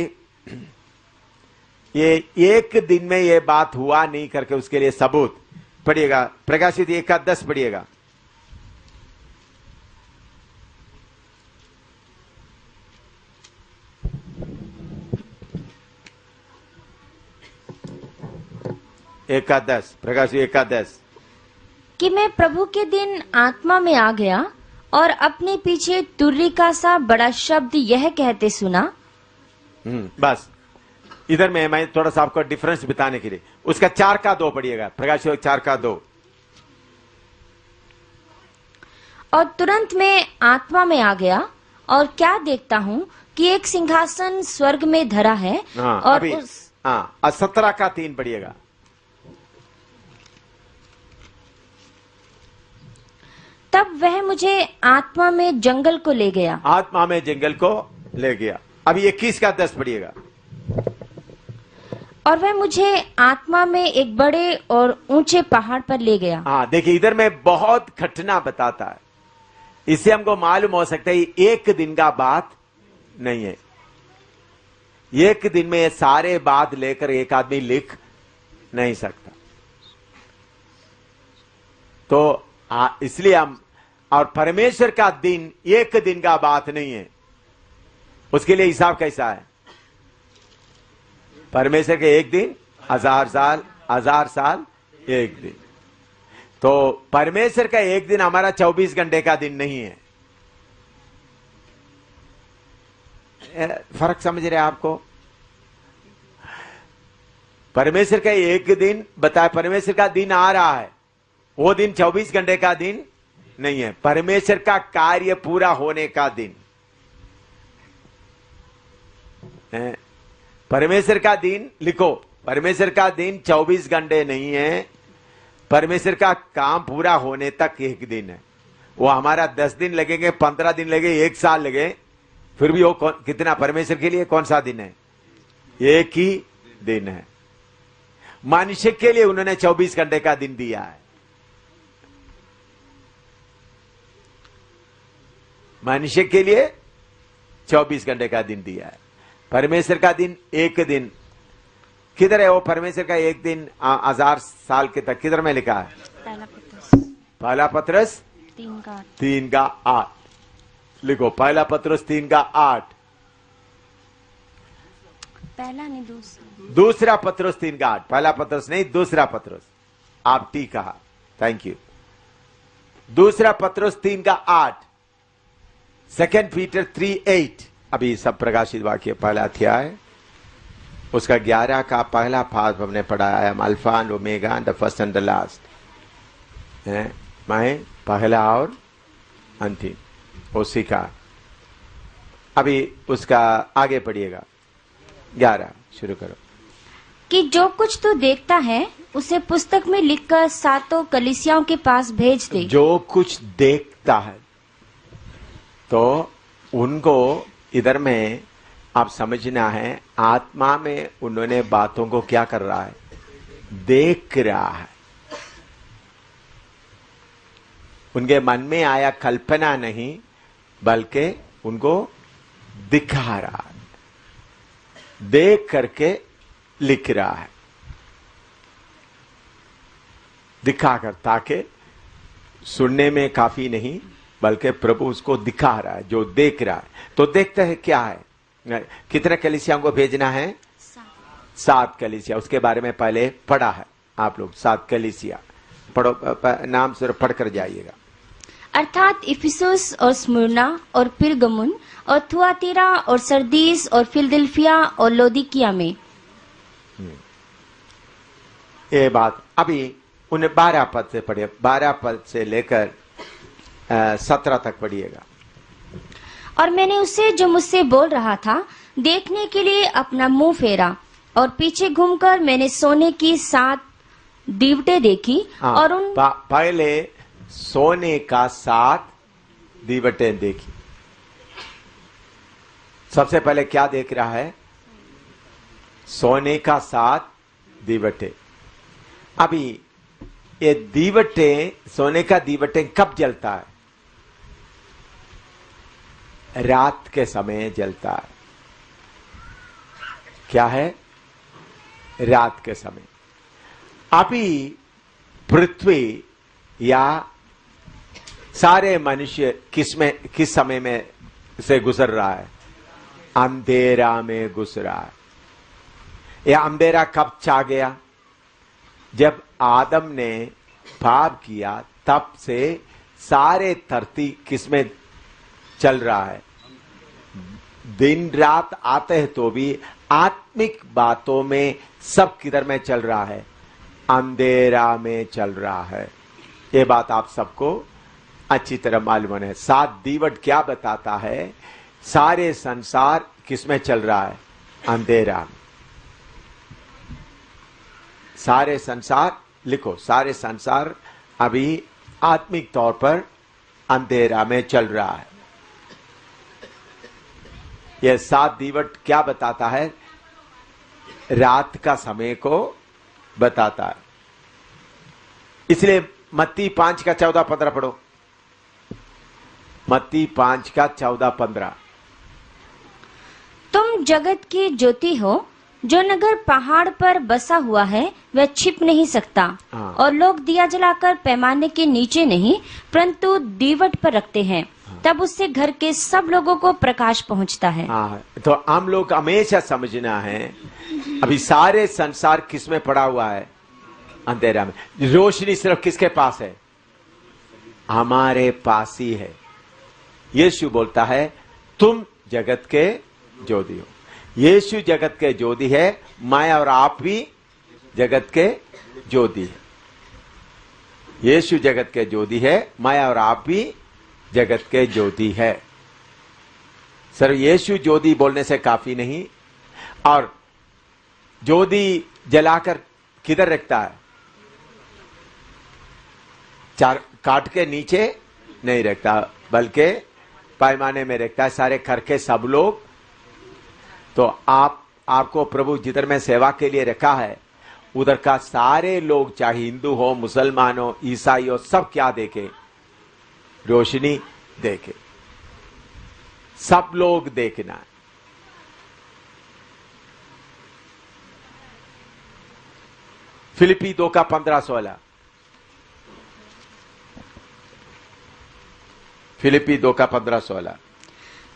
ये एक दिन में ये बात हुआ नहीं करके उसके लिए सबूत पढ़िएगा। प्रकाशित 1:10 पढ़िएगा। प्रकाश 1:10 कि मैं प्रभु के दिन आत्मा में आ गया और अपने पीछे तुर्री का सा बड़ा शब्द यह कहते सुना। बस इधर में मैं थोड़ा सा आपको डिफरेंस बताने के लिए उसका 4:2 पढ़िएगा। प्रकाश 4:2। और तुरंत मैं आत्मा में आ गया और क्या देखता हूँ कि एक सिंहासन स्वर्ग में धरा है और अभी 17 का 3 पढ़िएगा। तब वह मुझे आत्मा में जंगल को ले गया। आत्मा में जंगल को ले गया। अभी 21 का 10 पढ़िएगा। और वह मुझे आत्मा में एक बड़े और ऊंचे पहाड़ पर ले गया। हाँ, देखिए इधर में बहुत घटना बताता है। इससे हमको मालूम हो सकता है एक दिन का बात नहीं है। एक दिन में ये सारे बात लेकर एक आदमी लिख नहीं सकता। तो इसलिए हम, और परमेश्वर का दिन एक दिन का बात नहीं है। उसके लिए हिसाब कैसा है? परमेश्वर के एक दिन 1000 साल, 1000 साल एक दिन। तो परमेश्वर का एक दिन हमारा 24 घंटे का दिन नहीं है। फर्क समझ रहे हैं आपको? परमेश्वर का एक दिन बताया, परमेश्वर का दिन आ रहा है, वो दिन 24 घंटे का दिन नहीं है। परमेश्वर का कार्य पूरा होने का दिन है। परमेश्वर का दिन लिखो, परमेश्वर का दिन 24 घंटे नहीं है। परमेश्वर का काम पूरा होने तक एक दिन है। वो हमारा 10 दिन लगेंगे, 15 दिन लगे, 1 साल लगे, फिर भी वो कितना परमेश्वर के लिए कौन सा दिन है? एक ही दिन है। मनुष्य के लिए उन्होंने 24 घंटे का दिन दिया है। मनुष्य के लिए 24 घंटे का दिन दिया है। परमेश्वर का दिन एक दिन किधर है? वो परमेश्वर का एक दिन 1000 साल के तक किधर में लिखा है? पहला पत्रस 3 का 8 लिखो। पहला पत्रस 3 का 8। पहला नहीं, दूसरा पत्रस 3 का 8। पहला पत्रस नहीं, दूसरा पत्रस। आप ठीक कहा, थैंक यू। दूसरा पत्रस 3 का 8। 2 पीटर 3:8। अभी सब प्रकाशित वाक्य पहला अध्याय उसका 11 का पहला पाठ हमने पढ़ा है। Alpha and omega and the first and the last है। मैं पहला और अंतिम उसी का। अभी उसका आगे पढ़िएगा। 11 शुरू करो। कि जो कुछ तू देखता है उसे पुस्तक में लिखकर 7 कलीसियाओं के पास भेज दे। जो कुछ देखता है, तो उनको इधर में आप समझना है, आत्मा में उन्होंने बातों को क्या कर रहा है? देख रहा है। उनके मन में आया कल्पना नहीं, बल्कि उनको दिखा रहा है, देख करके लिख रहा है, दिखाकर, ताकि सुनने में काफी नहीं बल्कि प्रभु उसको दिखा रहा है जो देख रहा है। तो देखते हैं क्या है। कितने कलीसियाओं को भेजना है? 7 कलीसिया। उसके बारे में पहले पढ़ा है आप लोग। 7 कलीसिया पढ़ो, नाम से पढ़ कर जाइएगा। अर्थात इफिसुस और स्मुरना और पिरगमुन और थुआतीरा और सरदीस और फिलदिल्फिया और लौदीकिया में। ये बात अभी उन 12 पद से पढ़िए। 12 पद से लेकर 17 तक पढ़िएगा। और मैंने उसे जो मुझसे बोल रहा था देखने के लिए अपना मुंह फेरा, और पीछे घूमकर मैंने सोने की 7 दीवटें देखी। और उन पहले सोने का 7 दीवटें देखी। सबसे पहले क्या देख रहा है? सोने का 7 दीवटें। अभी ये दीवटें, सोने का दीवटें कब जलता है? रात के समय जलता है। क्या है? रात के समय। अभी पृथ्वी या सारे मनुष्य किस समय में से गुजर रहा है? अंधेरा में गुजर रहा है। यह अंधेरा कब छा गया? जब आदम ने पाप किया, तब से सारे धरती किसमें चल रहा है? दिन रात आते हैं तो भी आत्मिक बातों में सब किधर में चल रहा है? अंधेरा में चल रहा है। ये बात आप सबको अच्छी तरह मालूम है। 7 दीवट क्या बताता है? सारे संसार किसमें चल रहा है? अंधेरा में। सारे संसार लिखो, सारे संसार अभी आत्मिक तौर पर अंधेरा में चल रहा है। यह 7 दीवट क्या बताता है? रात का समय को बताता है। इसलिए मत्ती 5 का 14-15 पढ़ो। मत्ती 5 का 14-15। तुम जगत की ज्योति हो। जो नगर पहाड़ पर बसा हुआ है वह छिप नहीं सकता। हाँ। और लोग दिया जलाकर पैमाने के नीचे नहीं परंतु दीवट पर रखते हैं। हाँ। तब उससे घर के सब लोगों को प्रकाश पहुंचता है। हाँ, तो हम लोग हमेशा समझना है, अभी सारे संसार किसमें पड़ा हुआ है? अंधेरा में। रोशनी सिर्फ किसके पास है? हमारे पास ही है। यीशु बोलता है तुम जगत के ज्योति हो। यीशु जगत के ज्योति है, मैं और आप भी जगत के ज्योति है। यीशु जगत के ज्योति है, मैं और आप भी जगत के ज्योति है। सर यीशु ज्योति बोलने से काफी नहीं। और ज्योति जलाकर किधर रखता है? चार काट के नीचे नहीं रखता, बल्कि पैमाने में रखता है। सारे घर के सब लोग, तो आपको प्रभु जिधर में सेवा के लिए रखा है उधर का सारे लोग, चाहे हिंदू हो, मुसलमान हो, ईसाई हो, सब क्या देखे? रोशनी देखे। सब लोग देखना है। फिलिपी 2 का 15-16। फिलिपी 2 का 15-16।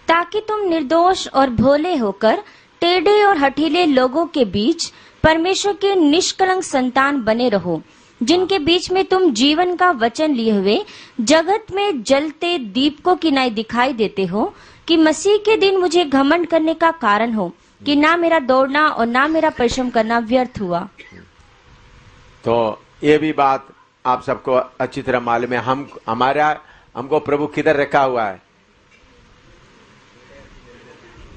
ताकि तुम निर्दोष और भोले होकर टेढ़े और हठीले लोगों के बीच परमेश्वर के निष्कलंक संतान बने रहो, जिनके बीच में तुम जीवन का वचन लिए हुए जगत में जलते दीपकों की नाई दिखाई देते हो, कि मसीह के दिन मुझे घमंड करने का कारण हो कि ना मेरा दौड़ना और ना मेरा परिश्रम करना व्यर्थ हुआ। तो ये भी बात आप सबको अच्छी तरह मालूम है। हमको प्रभु किधर रखा हुआ है?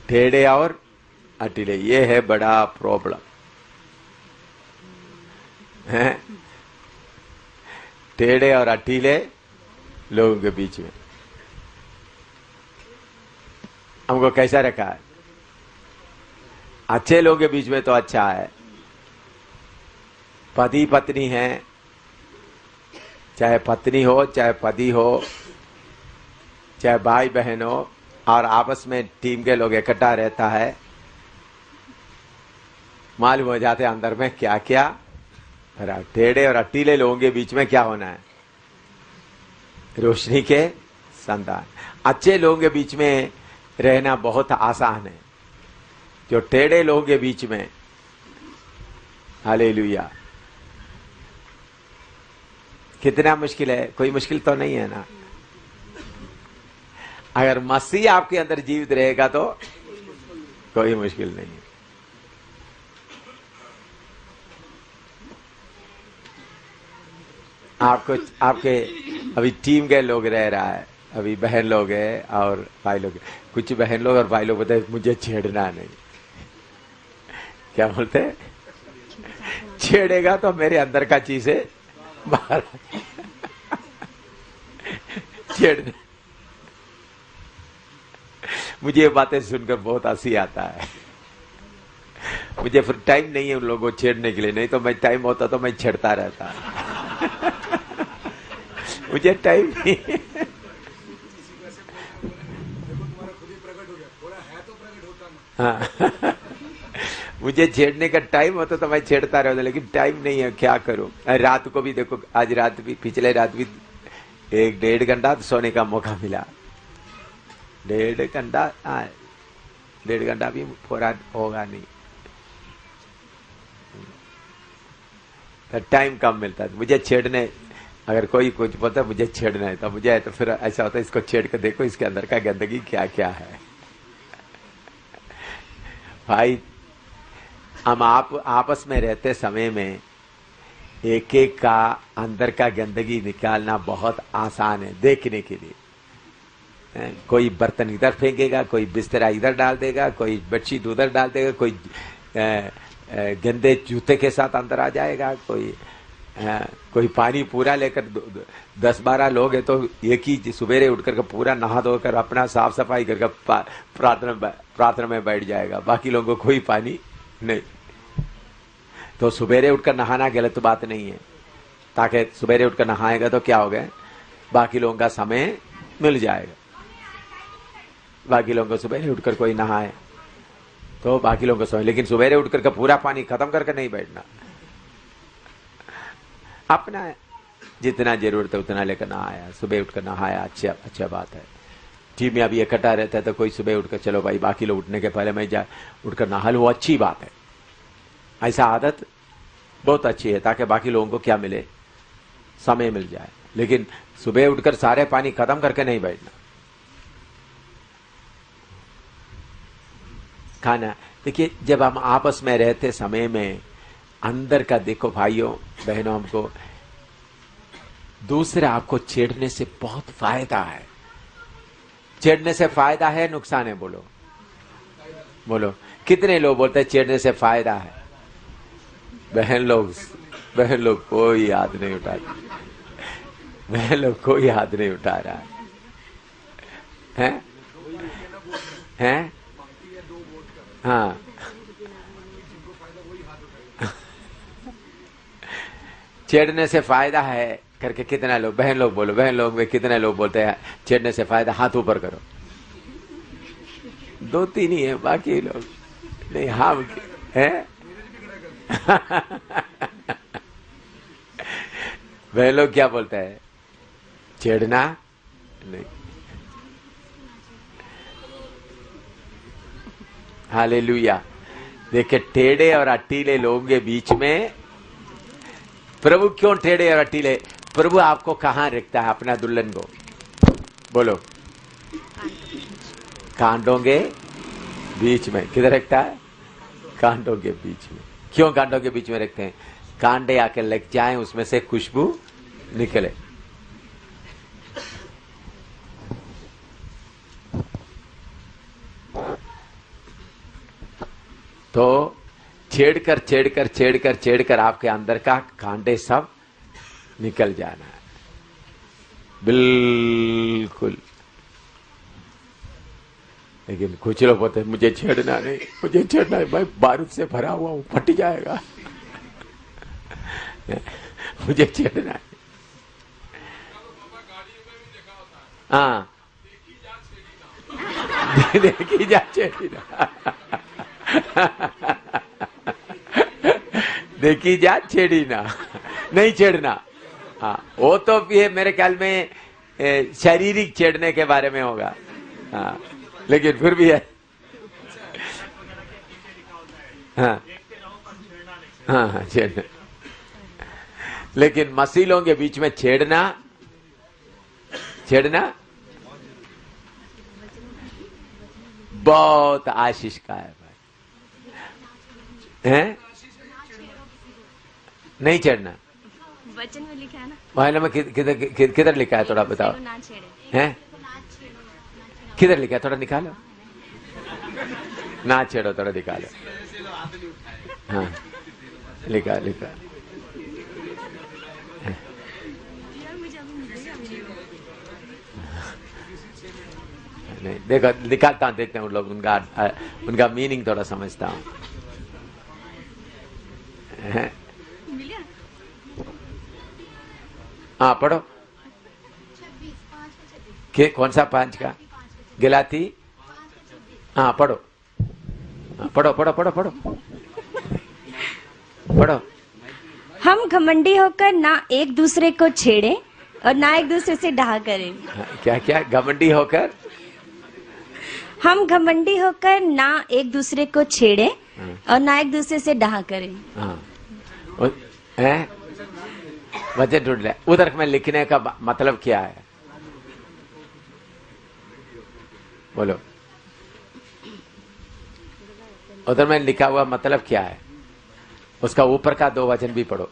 टेढ़े और अटीले। ये है बड़ा प्रॉब्लम है, टेढ़े और अटीले लोगों के बीच में हमको कैसा रखा है? अच्छे लोगों के बीच में तो अच्छा है। पति पत्नी है, चाहे पत्नी हो, चाहे पति हो, चाहे भाई बहन हो, और आपस में टीम के लोग इकट्ठा रहता है, मालूम हो जाते अंदर में क्या क्या। टेढ़े और अटीले लोगों के बीच में क्या होना है? रोशनी के संतान। अच्छे लोगों के बीच में रहना बहुत आसान है। जो टेढ़े लोगों के बीच में, हालेलुया, कितना मुश्किल है। कोई मुश्किल तो नहीं है ना। अगर मसीह आपके अंदर जीवित रहेगा तो कोई मुश्किल नहीं है। आपके अभी टीम के लोग रह रहा है, अभी बहन लोग है और भाई लोग। कुछ बहन लोग और भाई लोग बोलते मुझे छेड़ना नहीं। क्या बोलते? छेड़ेगा तो मेरे अंदर का चीज है बाहर छेड़ने। मुझे ये बातें सुनकर बहुत हंसी आता है। मुझे फिर टाइम नहीं है उन लोगों को छेड़ने के लिए, नहीं तो मैं टाइम होता तो मैं छेड़ता रहता। मुझे टाइम नहीं है। हाँ मुझे छेड़ने का टाइम होता तो मैं छेड़ता रहता, लेकिन टाइम नहीं है, क्या करूं। रात को भी देखो, आज रात भी, पिछले रात भी 1-1.5 घंटा सोने का मौका मिला। 1.5 घंटा, 1.5 घंटा भी पूरा होगा नहीं, तो टाइम कम मिलता है। मुझे छेड़ने, अगर कोई कुछ बोलता है मुझे छेड़ना है, तो मुझे तो फिर ऐसा होता है इसको छेड़ कर देखो इसके अंदर का गंदगी क्या क्या है। भाई हम आपस में रहते समय में एक एक का अंदर का गंदगी निकालना बहुत आसान है देखने के लिए। कोई बर्तन इधर फेंकेगा, कोई बिस्तरा इधर डाल देगा, कोई बेडशीट उधर डाल देगा, कोई गंदे जूते के साथ अंदर आ जाएगा, कोई पानी पूरा लेकर 10-12 लोग हैं तो एक ही सुबेरे उठकर पूरा नहा धोकर अपना साफ सफाई करके प्रार्थना में बैठ जाएगा, बाकी लोगों को कोई पानी नहीं। तो सुबेरे उठकर नहाना गलत बात नहीं है, ताकि सुबेरे उठकर नहाएगा तो क्या हो गया, बाकी लोगों का समय मिल जाएगा। बाकी लोगों को सुबेरे उठकर कोई नहाए तो बाकी लोगों को समय, लेकिन सुबेरे उठकर का पूरा पानी खत्म करके नहीं बैठना। अपना जितना जरूरत है उतना लेकर नहाया, सुबह उठकर नहाया, अच्छा बात है। टीम में अभी इकट्ठा रहता है तो कोई सुबह उठकर चलो भाई बाकी लोग उठने के पहले मैं उठकर नहा लूं, वो अच्छी बात है। ऐसा आदत बहुत अच्छी है ताकि बाकी लोगों को क्या मिले, समय मिल जाए। लेकिन सुबह उठकर सारे पानी खत्म करके नहीं बैठना। खाना देखिए, जब हम आपस में रहते समय में अंदर का देखो भाइयों बहनों, हमको दूसरे आपको छेड़ने से बहुत फायदा है। छेड़ने से फायदा है नुकसान है? बोलो बोलो, कितने लोग बोलते हैं छेड़ने से फायदा है? बहन लोग कोई हाथ नहीं उठाते, बहन लोग कोई हाथ नहीं उठा रहा है। हैं? हाँ, छेड़ने से फायदा है करके कितना लोग, बहन लोग बोलो, बहन लोग में कितने लोग बोलते हैं छेड़ने से फायदा? हाथ ऊपर करो। 2-3 ही है, बाकी लोग नहीं। हाँ है वह लोग क्या बोलते हैं? छेड़ना नहीं। हालेलुया। देखिए, टेढ़े और अटीले लोगों के बीच में प्रभु क्यों टेढ़े और अटीले? प्रभु आपको कहां रखता है अपना दुल्हन को? बोलो, कांटों के बीच में। किधर रखता है? कांटों के बीच में। क्यों कांटों के बीच में रखते हैं? कांटे आके लग जाए, उसमें से खुशबू निकले। तो छेड़कर आपके अंदर का कांटे सब निकल जाना है, बिल्कुल। लेकिन कुछ लोग बोलते हैं मुझे छेड़ना नहीं, मुझे छेड़ना है, मैं बारूद से भरा हुआ हूं, फट जाएगा। मुझे छेड़ना है। हाँ, देखी जा छेड़ना। देखी जा छेड़ी ना, नहीं छेड़ना। हाँ, वो तो ये मेरे ख्याल में शारीरिक छेड़ने के बारे में होगा। हाँ, लेकिन फिर भी है। हाँ हाँ, छेड़ना। लेकिन मसीलों के बीच में छेड़ना बहुत आशीष का है भाई। हैं? नहीं छेड़ना वचन में लिखा है ना। बाइबल में किधर लिखा है? थोड़ा बताओ। हैं? किधर लिखा है? थोड़ा निकालो। ना छेड़ो, थोड़ा निकालो। हाँ, लिखा। नहीं, देखो निकालता हूँ, देखते हैं उन लोग उनका मीनिंग थोड़ा समझता हूँ। हाँ, पढ़ो। कौन सा 5 का? गलाती। हाँ, पढ़ो। हम घमंडी होकर ना एक दूसरे को छेड़े और ना एक दूसरे से डाह करें। क्या? घमंडी होकर? हम घमंडी होकर ना एक दूसरे को छेड़े और ना एक दूसरे से डाह करें। हाँ, वचन ढूंढ ले। उधर में लिखने का मतलब क्या है? बोलो, उधर में लिखा हुआ मतलब क्या है? उसका ऊपर का 2 वचन भी पढ़ो।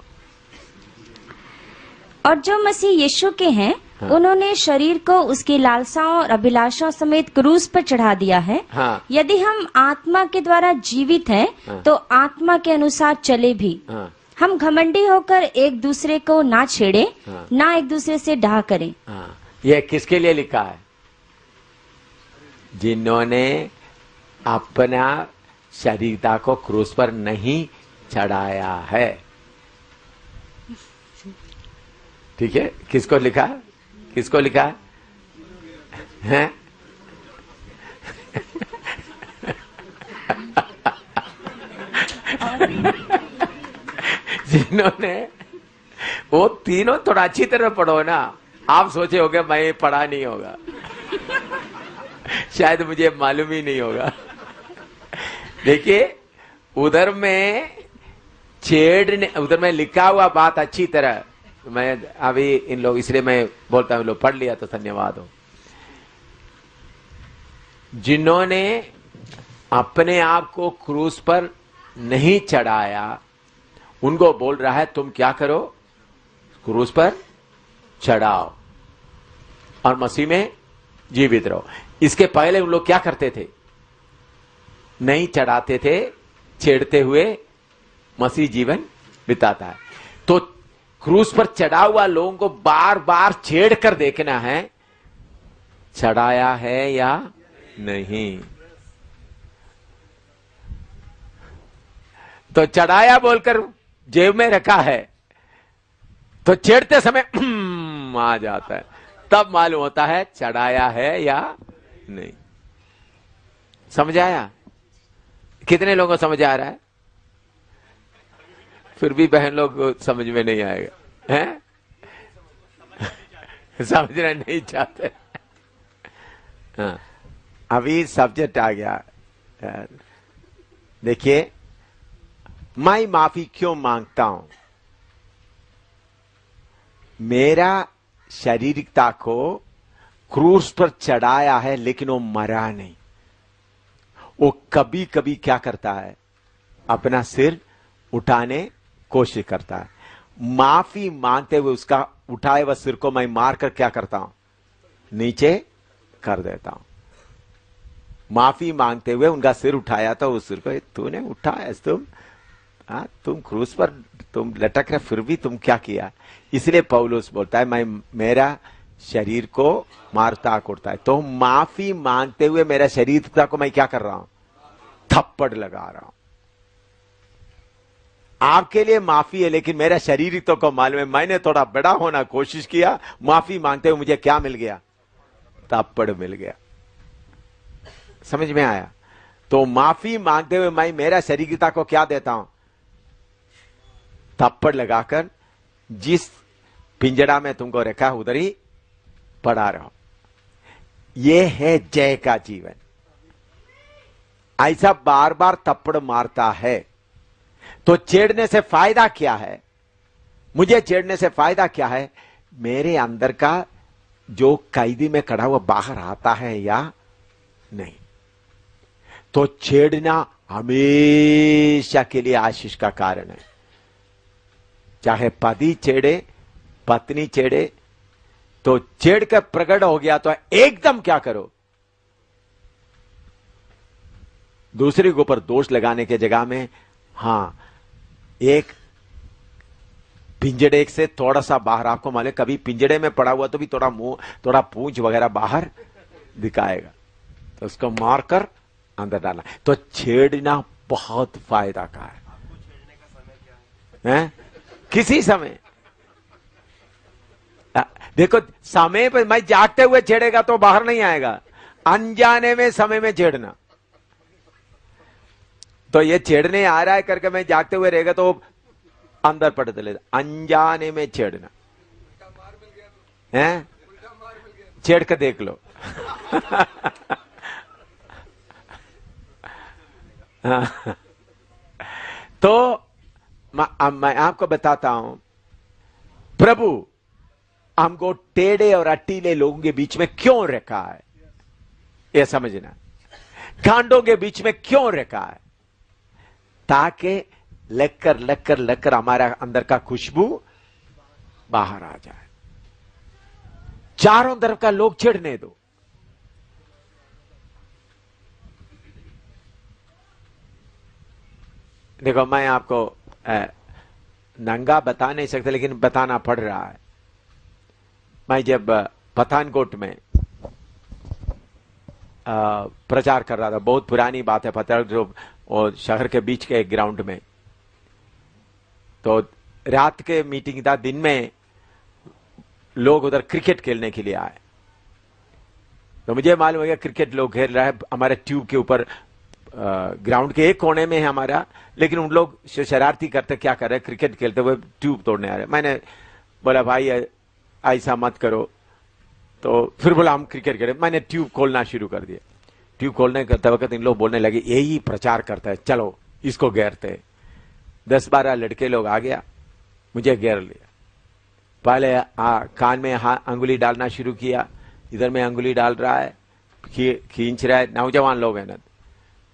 और जो मसीह यीशु के हैं, उन्होंने शरीर को उसकी लालसाओं और अभिलाषाओं समेत क्रूस पर चढ़ा दिया है। हाँ। यदि हम आत्मा के द्वारा जीवित हैं, तो आत्मा के अनुसार चले भी। हम घमंडी होकर एक दूसरे को ना छेड़े, ना एक दूसरे से डाह करें। यह किसके लिए लिखा है? जिन्होंने अपना शरीरता को क्रूस पर नहीं चढ़ाया है। ठीक है, किसको लिखा है? किसको लिखा है? हैं? जिन्होंने, वो तीनों थोड़ा अच्छी तरह पढ़ो ना। आप सोचे होगे मैं पढ़ा नहीं होगा, शायद मुझे मालूम ही नहीं होगा। देखिए, उधर में छेड़ने, उधर में लिखा हुआ बात अच्छी तरह, मैं अभी इन लोग, इसलिए मैं बोलता हूं, लोग पढ़ लिया तो धन्यवाद हो। जिन्होंने अपने आप को क्रूस पर नहीं चढ़ाया, उनको बोल रहा है तुम क्या करो? क्रूस पर चढ़ाओ और मसीह में जीवित रहो। इसके पहले उन लोग क्या करते थे? नहीं चढ़ाते थे, छेड़ते हुए मसीह जीवन बिताता है। तो क्रूस पर चढ़ा हुआ लोगों को बार बार छेड़ कर देखना है, चढ़ाया है या नहीं। तो चढ़ाया बोलकर जेब में रखा है, तो छेड़ते समय आ जाता है, तब मालूम होता है चढ़ाया है या नहीं। समझ आया? कितने लोगों को समझ आ रहा है? फिर भी बहन लोग समझ में नहीं आएगा, हैं? समझना नहीं चाहते। हाँ, अभी सब्जेक्ट आ गया। देखिए, मैं माफी क्यों मांगता हूं? मेरा शारीरिकता को क्रूस पर चढ़ाया है, लेकिन वो मरा नहीं। वो कभी कभी क्या करता है? अपना सिर उठाने कोशिश करता है। माफी मांगते हुए उसका उठाए हुए सिर को मैं मारकर क्या करता हूं? नीचे कर देता हूं। माफी मांगते हुए उनका सिर उठाया तो उस सिर को, तूने उठाया, तुम क्रूस पर तुम लटक रहे, फिर भी तुम क्या किया? इसलिए पौलुस बोलता है मैं मेरा शरीर को मारता कुटता है। तो माफी मांगते हुए मेरा शरीर को मैं क्या कर रहा हूं? थप्पड़ लगा रहा हूं। आपके लिए माफी है, लेकिन मेरा शरीर तो को मालूम है, मैंने थोड़ा बड़ा होना कोशिश किया, माफी मांगते हुए मुझे क्या मिल गया? थप्पड़ मिल गया। समझ में आया? तो माफी मांगते हुए मैं मेरा शरीरता को क्या देता हूं? थप्पड़ लगाकर जिस पिंजड़ा में तुमको रखा उधर ही पड़ा रहो। यह है जय का जीवन। ऐसा बार बार थप्पड़ मारता है तो छेड़ने से फायदा क्या है? मुझे छेड़ने से फायदा क्या है? मेरे अंदर का जो कैदी में खड़ा हुआ बाहर आता है या नहीं। तो छेड़ना हमेशा के लिए आशीष का कारण है। चाहे पति छेड़े, पत्नी छेड़े, तो छेड़ कर प्रकट हो गया तो एकदम क्या करो? दूसरे के ऊपर दोष लगाने के जगह में, हां, एक पिंजड़े से थोड़ा सा बाहर, आपको मालूम, कभी पिंजड़े में पड़ा हुआ तो भी थोड़ा मुंह, थोड़ा पूंछ वगैरह बाहर दिखाएगा, तो उसको मारकर अंदर डालना। तो छेड़ना बहुत फायदा का है। किसी समय देखो, समय पर मैं जागते हुए छेड़ेगा तो बाहर नहीं आएगा, अनजाने में समय में छेड़ना। तो ये छेड़ने आ रहा है करके मैं जागते हुए रहेगा तो अंदर पड़ चले, अनजाने में छेड़ना है। छेड़ कर देख लो। तो मैं आपको बताता हूं, प्रभु हमको टेढ़े और अट्टीले लोगों के बीच में क्यों रखा है, यह समझना। कांडों के बीच में क्यों रखा है? ताकि लगकर हमारा अंदर का खुशबू बाहर आ जाए। चारों तरफ का लोग चिढ़ने दो। देखो, मैं आपको नंगा बता नहीं सकता, लेकिन बताना पड़ रहा है। मैं जब पठानकोट में प्रचार कर रहा था, बहुत पुरानी बात है, पठानकोट और शहर के बीच के एक ग्राउंड में, तो रात के मीटिंग था, दिन में लोग उधर क्रिकेट खेलने के लिए आए। तो मुझे मालूम हो गया क्रिकेट लोग खेल रहा है हमारे ट्यूब के ऊपर, ग्राउंड के एक कोने में है हमारा, लेकिन उन लोग शरारती करते क्या कर रहे हैं, क्रिकेट खेलते हुए ट्यूब तोड़ने आ रहे। मैंने बोला भाई ऐसा मत करो, तो फिर बोला हम क्रिकेट खेलें। मैंने ट्यूब खोलना शुरू कर दिया। ट्यूब खोलने करते वक्त इन लोग बोलने लगे यही प्रचार करता है, चलो इसको घेरते। 10-12 लड़के लोग आ गया, मुझे घेर लिया। पहले कान में अंगुली डालना शुरू किया, इधर में अंगुली डाल रहा है, खींच रहा है, नौजवान लोग हैं ना।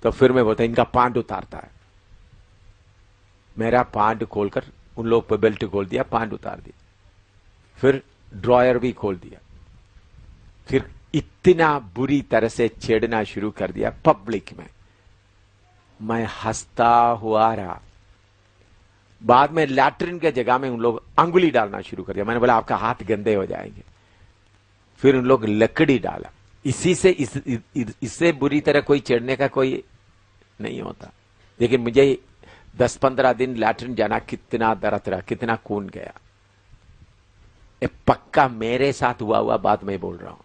तो फिर मैं बोलता इनका पांड उतारता है। मेरा पांड खोलकर उन लोग पे बेल्ट खोल दिया, पांड उतार दिया, फिर ड्रॉयर भी खोल दिया, फिर इतना बुरी तरह से छेड़ना शुरू कर दिया पब्लिक में। मैं हंसता हुआ रहा। बाद में लैट्रिन के जगह में उन लोग अंगुली डालना शुरू कर दिया। मैंने बोला आपका हाथ गंदे हो जाएंगे। फिर उन लोग लकड़ी डाला। इसी से इससे बुरी तरह कोई छेड़ने का कोई नहीं होता। लेकिन मुझे 10-15 दिन लैट्रिन जाना कितना दर्द रहा, कितना खून गया। ये पक्का मेरे साथ हुआ बात मैं बोल रहा हूं।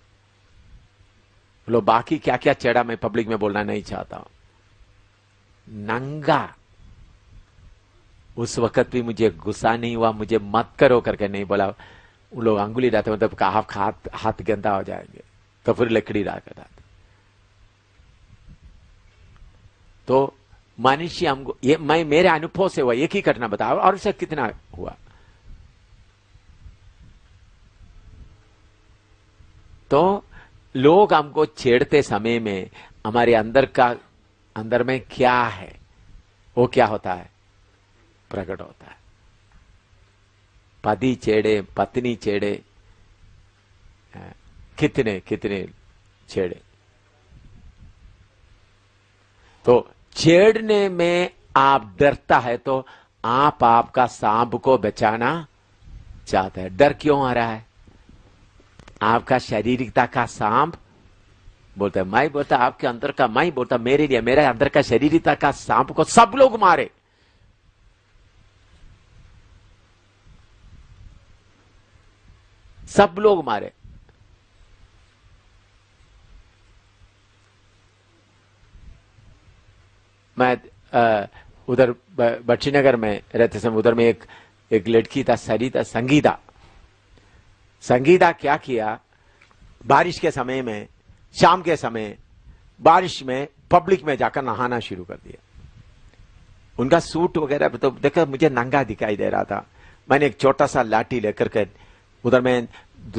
लो बाकी क्या क्या चढ़ा मैं पब्लिक में बोलना नहीं चाहता हूं। नंगा उस वक्त भी मुझे गुस्सा नहीं हुआ, मुझे मत करो करके नहीं बोला। वो लोग अंगुली डालते मतलब हाथ गंदा हो जाएंगे, तो फिर लकड़ी डालकर डालते। तो मनुष्य हमको, ये मैं मेरे अनुभव से हुआ, एक ही घटना बताओ और इससे कितना हुआ। तो लोग हमको छेड़ते समय में हमारे अंदर में क्या है, वो क्या होता है, प्रकट होता है। पति छेड़े, पत्नी छेड़े, कितने कितने छेड़े। तो छेड़ने में आप डरता है तो आप आपका सांप को बचाना चाहते हैं। डर क्यों आ रहा है? आपका शारीरिकता का सांप बोलता है, मैं बोलता आपके अंदर का, मैं बोलता मेरे लिए, मेरे अंदर का शारीरिकता का सांप को सब लोग मारे। सब लोग मारे। मैं उधर बच्चीनगर में रहते समय उधर में एक लड़की था, सरिता, संगीता क्या किया, बारिश के समय में, शाम के समय बारिश में पब्लिक में जाकर नहाना शुरू कर दिया। उनका सूट वगैरह तो देखा, मुझे नंगा दिखाई दे रहा था। मैंने एक छोटा सा लाठी लेकर के उधर में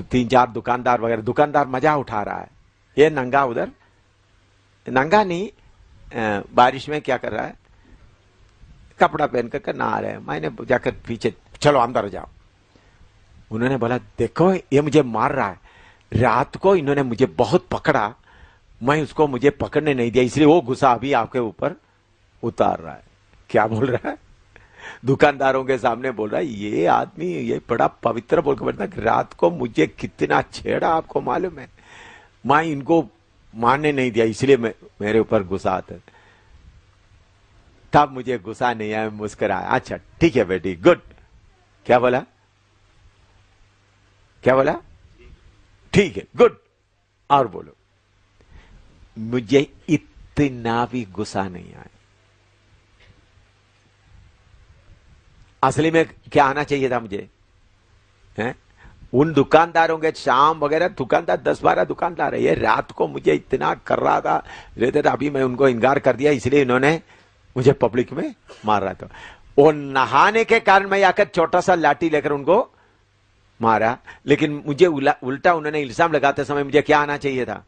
3-4 दुकानदार वगैरह, दुकानदार मजा उठा रहा है, ये नंगा उधर, नंगा नहीं, बारिश में क्या कर रहा है, कपड़ा पहन कर नहा रहे हैं। मैंने जाकर पीछे, चलो अंदर जाओ। उन्होंने बोला देखो ये मुझे मार रहा है, रात को इन्होंने मुझे बहुत पकड़ा, मैं उसको मुझे पकड़ने नहीं दिया, इसलिए वो गुस्सा अभी आपके ऊपर उतार रहा है। क्या बोल रहा है? दुकानदारों के सामने बोल रहा है ये आदमी, ये बड़ा पवित्र बोल के बैठा, रात को मुझे कितना छेड़ा आपको मालूम है, मैं इनको मारने नहीं दिया, इसलिए मेरे ऊपर गुस्सा आता है। तब मुझे गुस्सा नहीं आया, मुस्कुराया, अच्छा ठीक है बेटी, गुड। क्या बोला? क्या बोला? ठीक है, गुड। और बोलो। मुझे इतना भी गुस्सा नहीं आया। असली में क्या आना चाहिए था मुझे, हैं? उन दुकानदारों के, शाम वगैरह दुकानदार 10-12 दुकानदार है, ये रात को मुझे इतना कर रहा था, रहते थे, अभी मैं उनको इनकार कर दिया, इसलिए इन्होंने मुझे पब्लिक में मार रहा था। वो नहाने के कारण मैं आकर छोटा सा लाठी लेकर उनको मारा, लेकिन मुझे उल्टा उन्होंने इल्जाम लगाते समय मुझे क्या आना चाहिए था?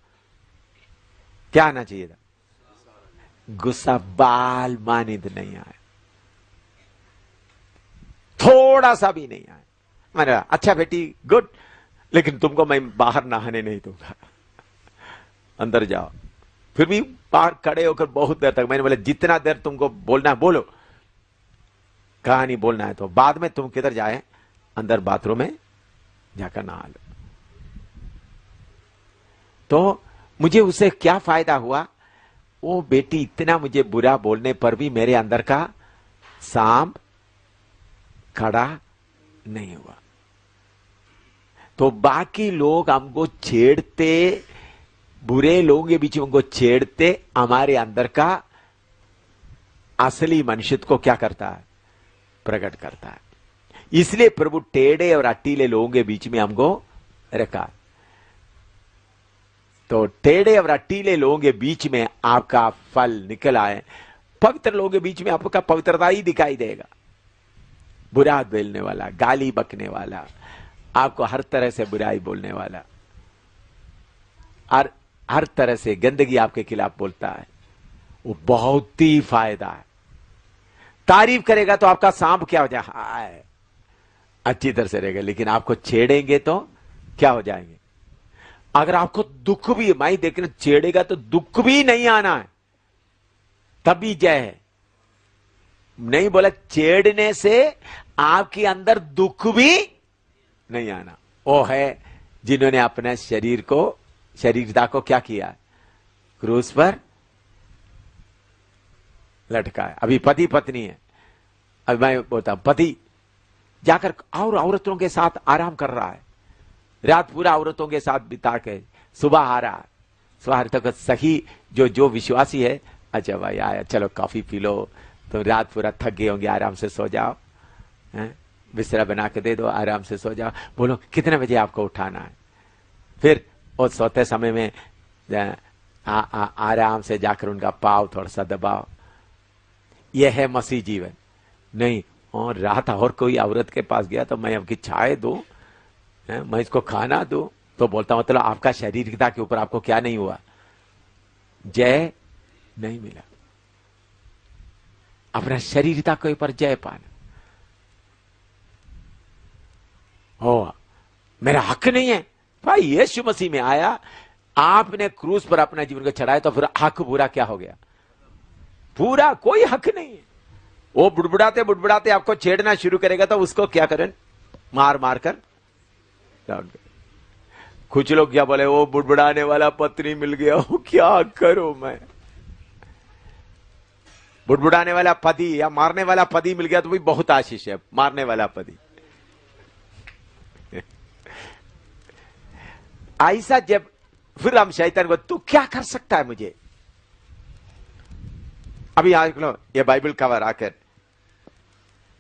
क्या आना चाहिए था? गुस्सा बाल मानिद नहीं आया, थोड़ा सा भी नहीं आया। मैंने कहा, अच्छा बेटी गुड, लेकिन तुमको मैं बाहर नहाने नहीं दूंगा, अंदर जाओ। फिर भी बाहर खड़े होकर बहुत देर तक मैंने बोला जितना देर तुमको बोलना है बोलो, कहानी बोलना है तो बाद में तुम किधर जाए, अंदर बाथरूम में जाकर नहा लो। तो मुझे उससे क्या फायदा हुआ, वो बेटी इतना मुझे बुरा बोलने पर भी मेरे अंदर का सांप खड़ा नहीं हुआ। तो बाकी लोग हमको छेड़ते, बुरे लोगों के बीच में हमको छेड़ते, हमारे अंदर का असली मनुष्य को क्या करता है, प्रकट करता है। इसलिए प्रभु टेढ़े और अटीले लोगों के बीच में हमको रखा। तो टेढ़े और अटीले लोगों के बीच में आपका फल निकल आए, पवित्र लोगों के बीच में आपका पवित्रता ही दिखाई देगा। बुरा बोलने वाला, गाली बकने वाला, आपको हर तरह से बुराई बोलने वाला, हर तरह से गंदगी आपके खिलाफ बोलता है, वो बहुत ही फायदा है। तारीफ करेगा तो आपका सांप क्या हो जाए, अच्छी तरह से रहेगा, लेकिन आपको छेड़ेंगे तो क्या हो जाएंगे। अगर आपको दुख भी, माई देखना, छेड़ेगा तो दुख भी नहीं आना है, तभी जय है। नहीं बोला छेड़ने से आपके अंदर दुख भी नहीं आना। वो है जिन्होंने अपने शरीर को, शरीरता को क्या किया, क्रूस पर लटका है। अभी पति पत्नी है, अभी मैं बोलता हूं पति जाकर और औरतों के साथ आराम कर रहा है, रात पूरा औरतों के साथ बिता के सुबह आ रहा है, सुबह तक सही जो विश्वासी है, अच्छा भाई आया चलो कॉफी पी लो, तो रात पूरा थक गए होंगे, आराम से सो जाओ, बिस्तरा बना के दे दो, आराम से सो जाओ, बोलो कितने बजे आपको उठाना है। फिर वो सोते समय में आराम से जाकर उनका पाँव थोड़ा सा दबाओ। यह है मसीह जीवन। नहीं और रात और कोई औरत के पास गया तो मैं आपकी चाय दूं, मैं इसको खाना दूं, तो बोलता मतलब आपका शारीरिकता के ऊपर आपको क्या नहीं हुआ, जय नहीं मिला। अपना शरीरता के ऊपर जय पाना, हो मेरा हक नहीं है भाई, यीशु मसीह में आया, आपने क्रूस पर अपना जीवन को चढ़ाया, तो फिर हक पूरा क्या हो गया, पूरा कोई हक नहीं है। वो बुड़बुड़ाते बुड़बुड़ाते आपको छेड़ना शुरू करेगा तो उसको क्या करें, मार मार कर। कुछ लोग क्या बोले, वो बुड़बुड़ाने वाला पत्नी मिल गया, वो क्या करो मैं, बुड़बुड़ाने वाला पति या मारने वाला पति मिल गया तो भी बहुत आशीष है, मारने वाला पति। ऐसा जब फिर हम शैतान को, तू क्या कर सकता है मुझे, अभी आज लो ये बाइबल कवर आकर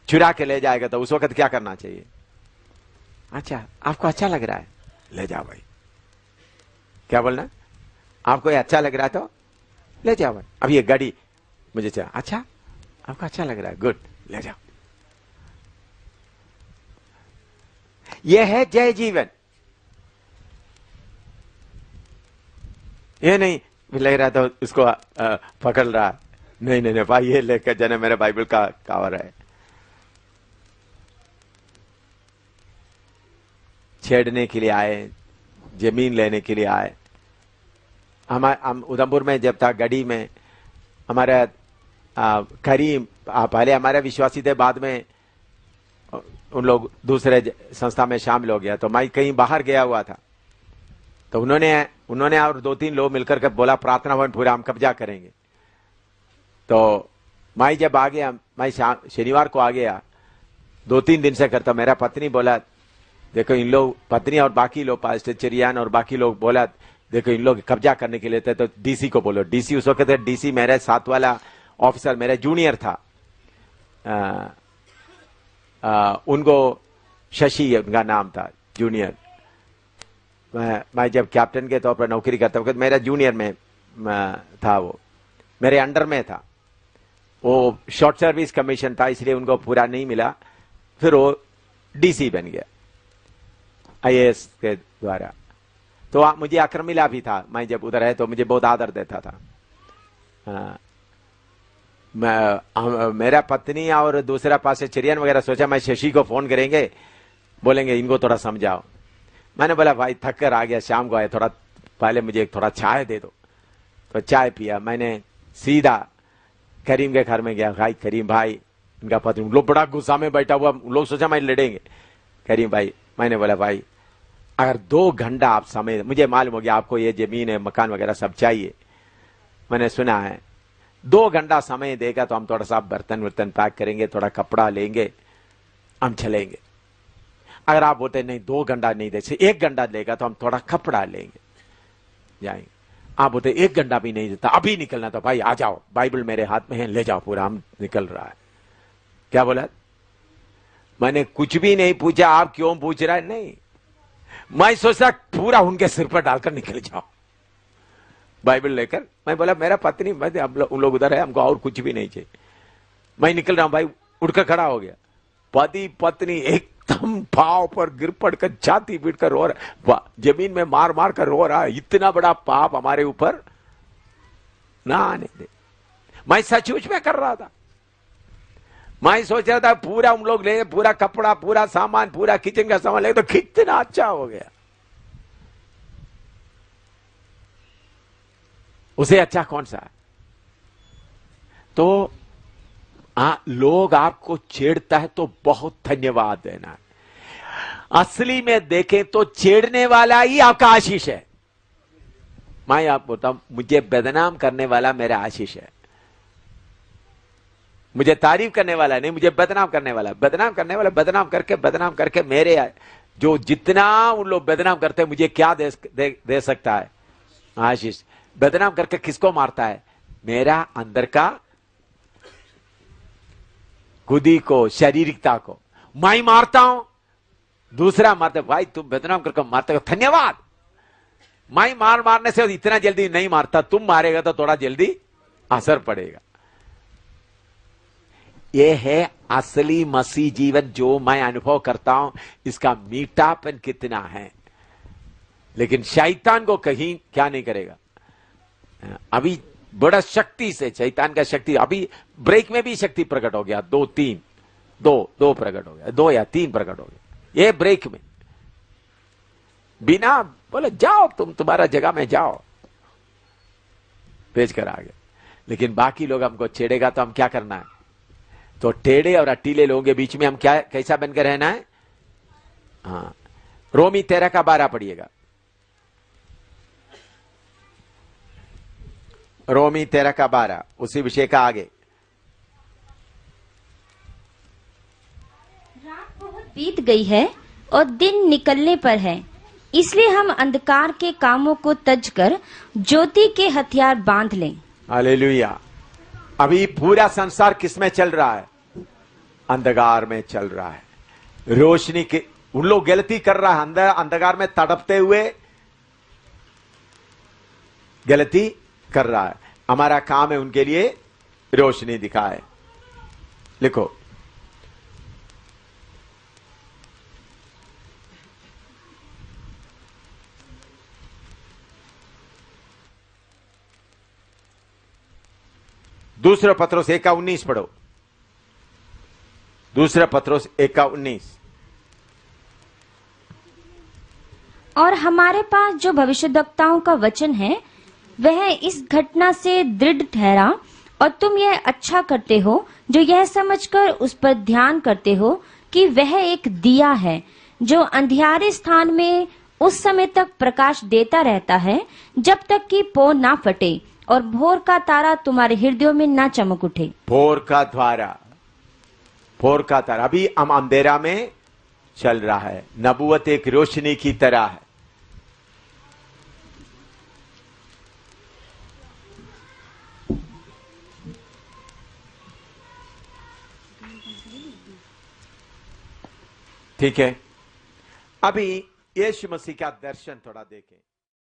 चुरा के ले जाएगा तो उस वक्त क्या करना चाहिए, अच्छा आपको अच्छा लग रहा है ले जाओ भाई, क्या बोलना, आपको ये अच्छा लग रहा है तो ले जाओ भाई, अब ये गाड़ी मुझे चाहिए, अच्छा आपको अच्छा लग रहा है, गुड ले जाओ। यह है जय जीवन। ये नहीं ले रहा तो उसको पकड़ रहा, नहीं नहीं नहीं भाई ये लेकर जाने, मेरे बाइबल का कवर है। छेड़ने के लिए आए, जमीन लेने के लिए आए। हम उधमपुर में जब था, गढ़ी में हमारा करीम पहले हमारे विश्वासी थे, बाद में उन लोग दूसरे संस्था में शामिल हो गया, तो मैं कहीं बाहर गया हुआ था, तो उन्होंने और 2-3 लोग मिलकर के बोला प्रार्थना भवन पूरा हम कब्जा करेंगे। तो मैं जब आ गया, मैं शनिवार को आ गया, 2-3 दिन से करता, मेरा पत्नी बोला देखो इन लोग, पत्नी और बाकी लोग, पास्टर चरियान और बाकी लोग बोला देखो इन लोग कब्जा करने के लिए थे, तो डीसी को बोलो। डीसी उस वक्त डीसी मेरे साथ वाला ऑफिसर मेरा जूनियर था, उनको शशि उनका नाम था, जूनियर। मैं जब कैप्टन के तौर पर नौकरी करता वक्त मेरा जूनियर में था, वो मेरे अंडर में था, वो शॉर्ट सर्विस कमीशन था इसलिए उनको पूरा नहीं मिला, फिर वो डीसी बन गया आईएएस के द्वारा। तो मुझे अक्रम मिला भी था, मैं जब उधर है तो मुझे बहुत आदर देता था। मेरा पत्नी और दूसरा पास चरियन वगैरह सोचा मैं शशि को फोन करेंगे बोलेंगे इनको थोड़ा समझाओ। मैंने बोला भाई थक कर आ गया, शाम को आया, थोड़ा पहले मुझे थोड़ा चाय दे दो। तो चाय पिया। मैंने सीधा करीम के घर में गया। भाई करीम भाई, इनका पति, लोग बड़ा गुस्सा में बैठा हुआ, लोग सोचा मैं लड़ेंगे। करीम भाई, मैंने बोला भाई अगर 2 घंटा आप समय, मुझे मालूम हो गया आपको ये जमीन है, मकान वगैरह सब चाहिए, मैंने सुना है, 2 घंटा समय देगा तो हम थोड़ा सा बर्तन वर्तन पैक करेंगे, थोड़ा कपड़ा लेंगे, हम चलेंगे। अगर आप बोलते नहीं 2 घंटा नहीं दे, 1 घंटा देगा तो हम थोड़ा कपड़ा लेंगे, जाएंगे। आप बोलते 1 घंटा भी नहीं देता, अभी निकलना, तो भाई आ जाओ, बाइबल मेरे हाथ में है, ले जाओ पूरा, हम निकल रहा है। क्या बोला? मैंने कुछ भी नहीं पूछा, आप क्यों पूछ रहा है, नहीं, मैं सोचा पूरा उनके सिर पर डालकर निकल जाओ बाइबल लेकर। मैं बोला मेरा पत्नी, मैं उन लोग उधर है, हमको और कुछ भी नहीं चाहिए, मैं निकल रहा हूं। भाई उठकर खड़ा हो गया। पति पत्नी एकदम पांव पर गिर पड़कर छाती पीट कर रो रहा, जमीन में मार मार कर रो रहा है, इतना बड़ा पाप हमारे ऊपर ना आने दे। मैं सचमुच में कर रहा था, मैं सोच रहा था पूरा उन लोग ले, पूरा कपड़ा, पूरा सामान, पूरा किचन का सामान ले तो कितना अच्छा हो गया। उसे अच्छा कौन सा है? तो लोग आपको छेड़ता है तो बहुत धन्यवाद देना है। असली में देखें तो छेड़ने वाला ही आपका आशीष है। मैं आपको बताऊं, मुझे बदनाम करने वाला मेरा आशीष है। मुझे तारीफ करने वाला नहीं, मुझे बदनाम करने वाला। बदनाम करने वाला बदनाम करके मेरे जो जितना उन लोग बदनाम करते हैं, मुझे क्या दे सकता है? आशीष। बदनाम करके किसको मारता है? मेरा अंदर का खुदी को, शारीरिकता को मैं मारता हूं, दूसरा मारता। भाई तुम बदनाम करके मारते हो, धन्यवाद। मैं मारने से इतना जल्दी नहीं मारता, तुम मारेगा तो थोड़ा जल्दी असर पड़ेगा। यह है असली मसीह जीवन जो मैं अनुभव करता हूं, इसका मीठापन कितना है। लेकिन शैतान को कहीं क्या नहीं करेगा। अभी बड़ा शक्ति से शैतान का शक्ति, अभी ब्रेक में भी शक्ति प्रकट हो गया। 2 प्रकट हो गया, 2 या 3 प्रकट हो गया। ये ब्रेक में बिना बोले जाओ, तुम्हारा जगह में जाओ, भेज कर आ गए। लेकिन बाकी लोग हमको छेड़ेगा तो हम क्या करना है? तो टेढ़े और अटीले लोगों के बीच में हम क्या, कैसा बनकर रहना है? हाँ, रोमी 13 का 12 पढ़िएगा। रोमी 13 का 12, उसी विषय का आगे। रात बहुत बीत गई है और दिन निकलने पर है, इसलिए हम अंधकार के कामों को तज कर ज्योति के हथियार बांध लें। हालेलुया। अभी पूरा संसार किस में चल रहा है? अंधकार में चल रहा है। रोशनी के उन लोग गलती कर रहा है, अंधकार में तड़पते हुए गलती कर रहा है। हमारा काम है उनके लिए रोशनी दिखाए। लिखो, दूसरा पत्रोस 1 का 19 पढ़ो। दूसरा पत्रोस 1 का 19। और हमारे पास जो भविष्यद्वक्ताओं का वचन है वह इस घटना से दृढ़ ठहरा, और तुम यह अच्छा करते हो जो यह समझकर उस पर ध्यान करते हो कि वह एक दिया है जो अंधियारे स्थान में उस समय तक प्रकाश देता रहता है जब तक कि पौ ना फटे और भोर का तारा तुम्हारे हृदयों में ना चमक उठे। भोर का तारा। अभी हम अंधेरा में चल रहा है। नबूवत एक रोशनी की तरह है। ठीक है, अभी यीशु मसीह का दर्शन थोड़ा देखें।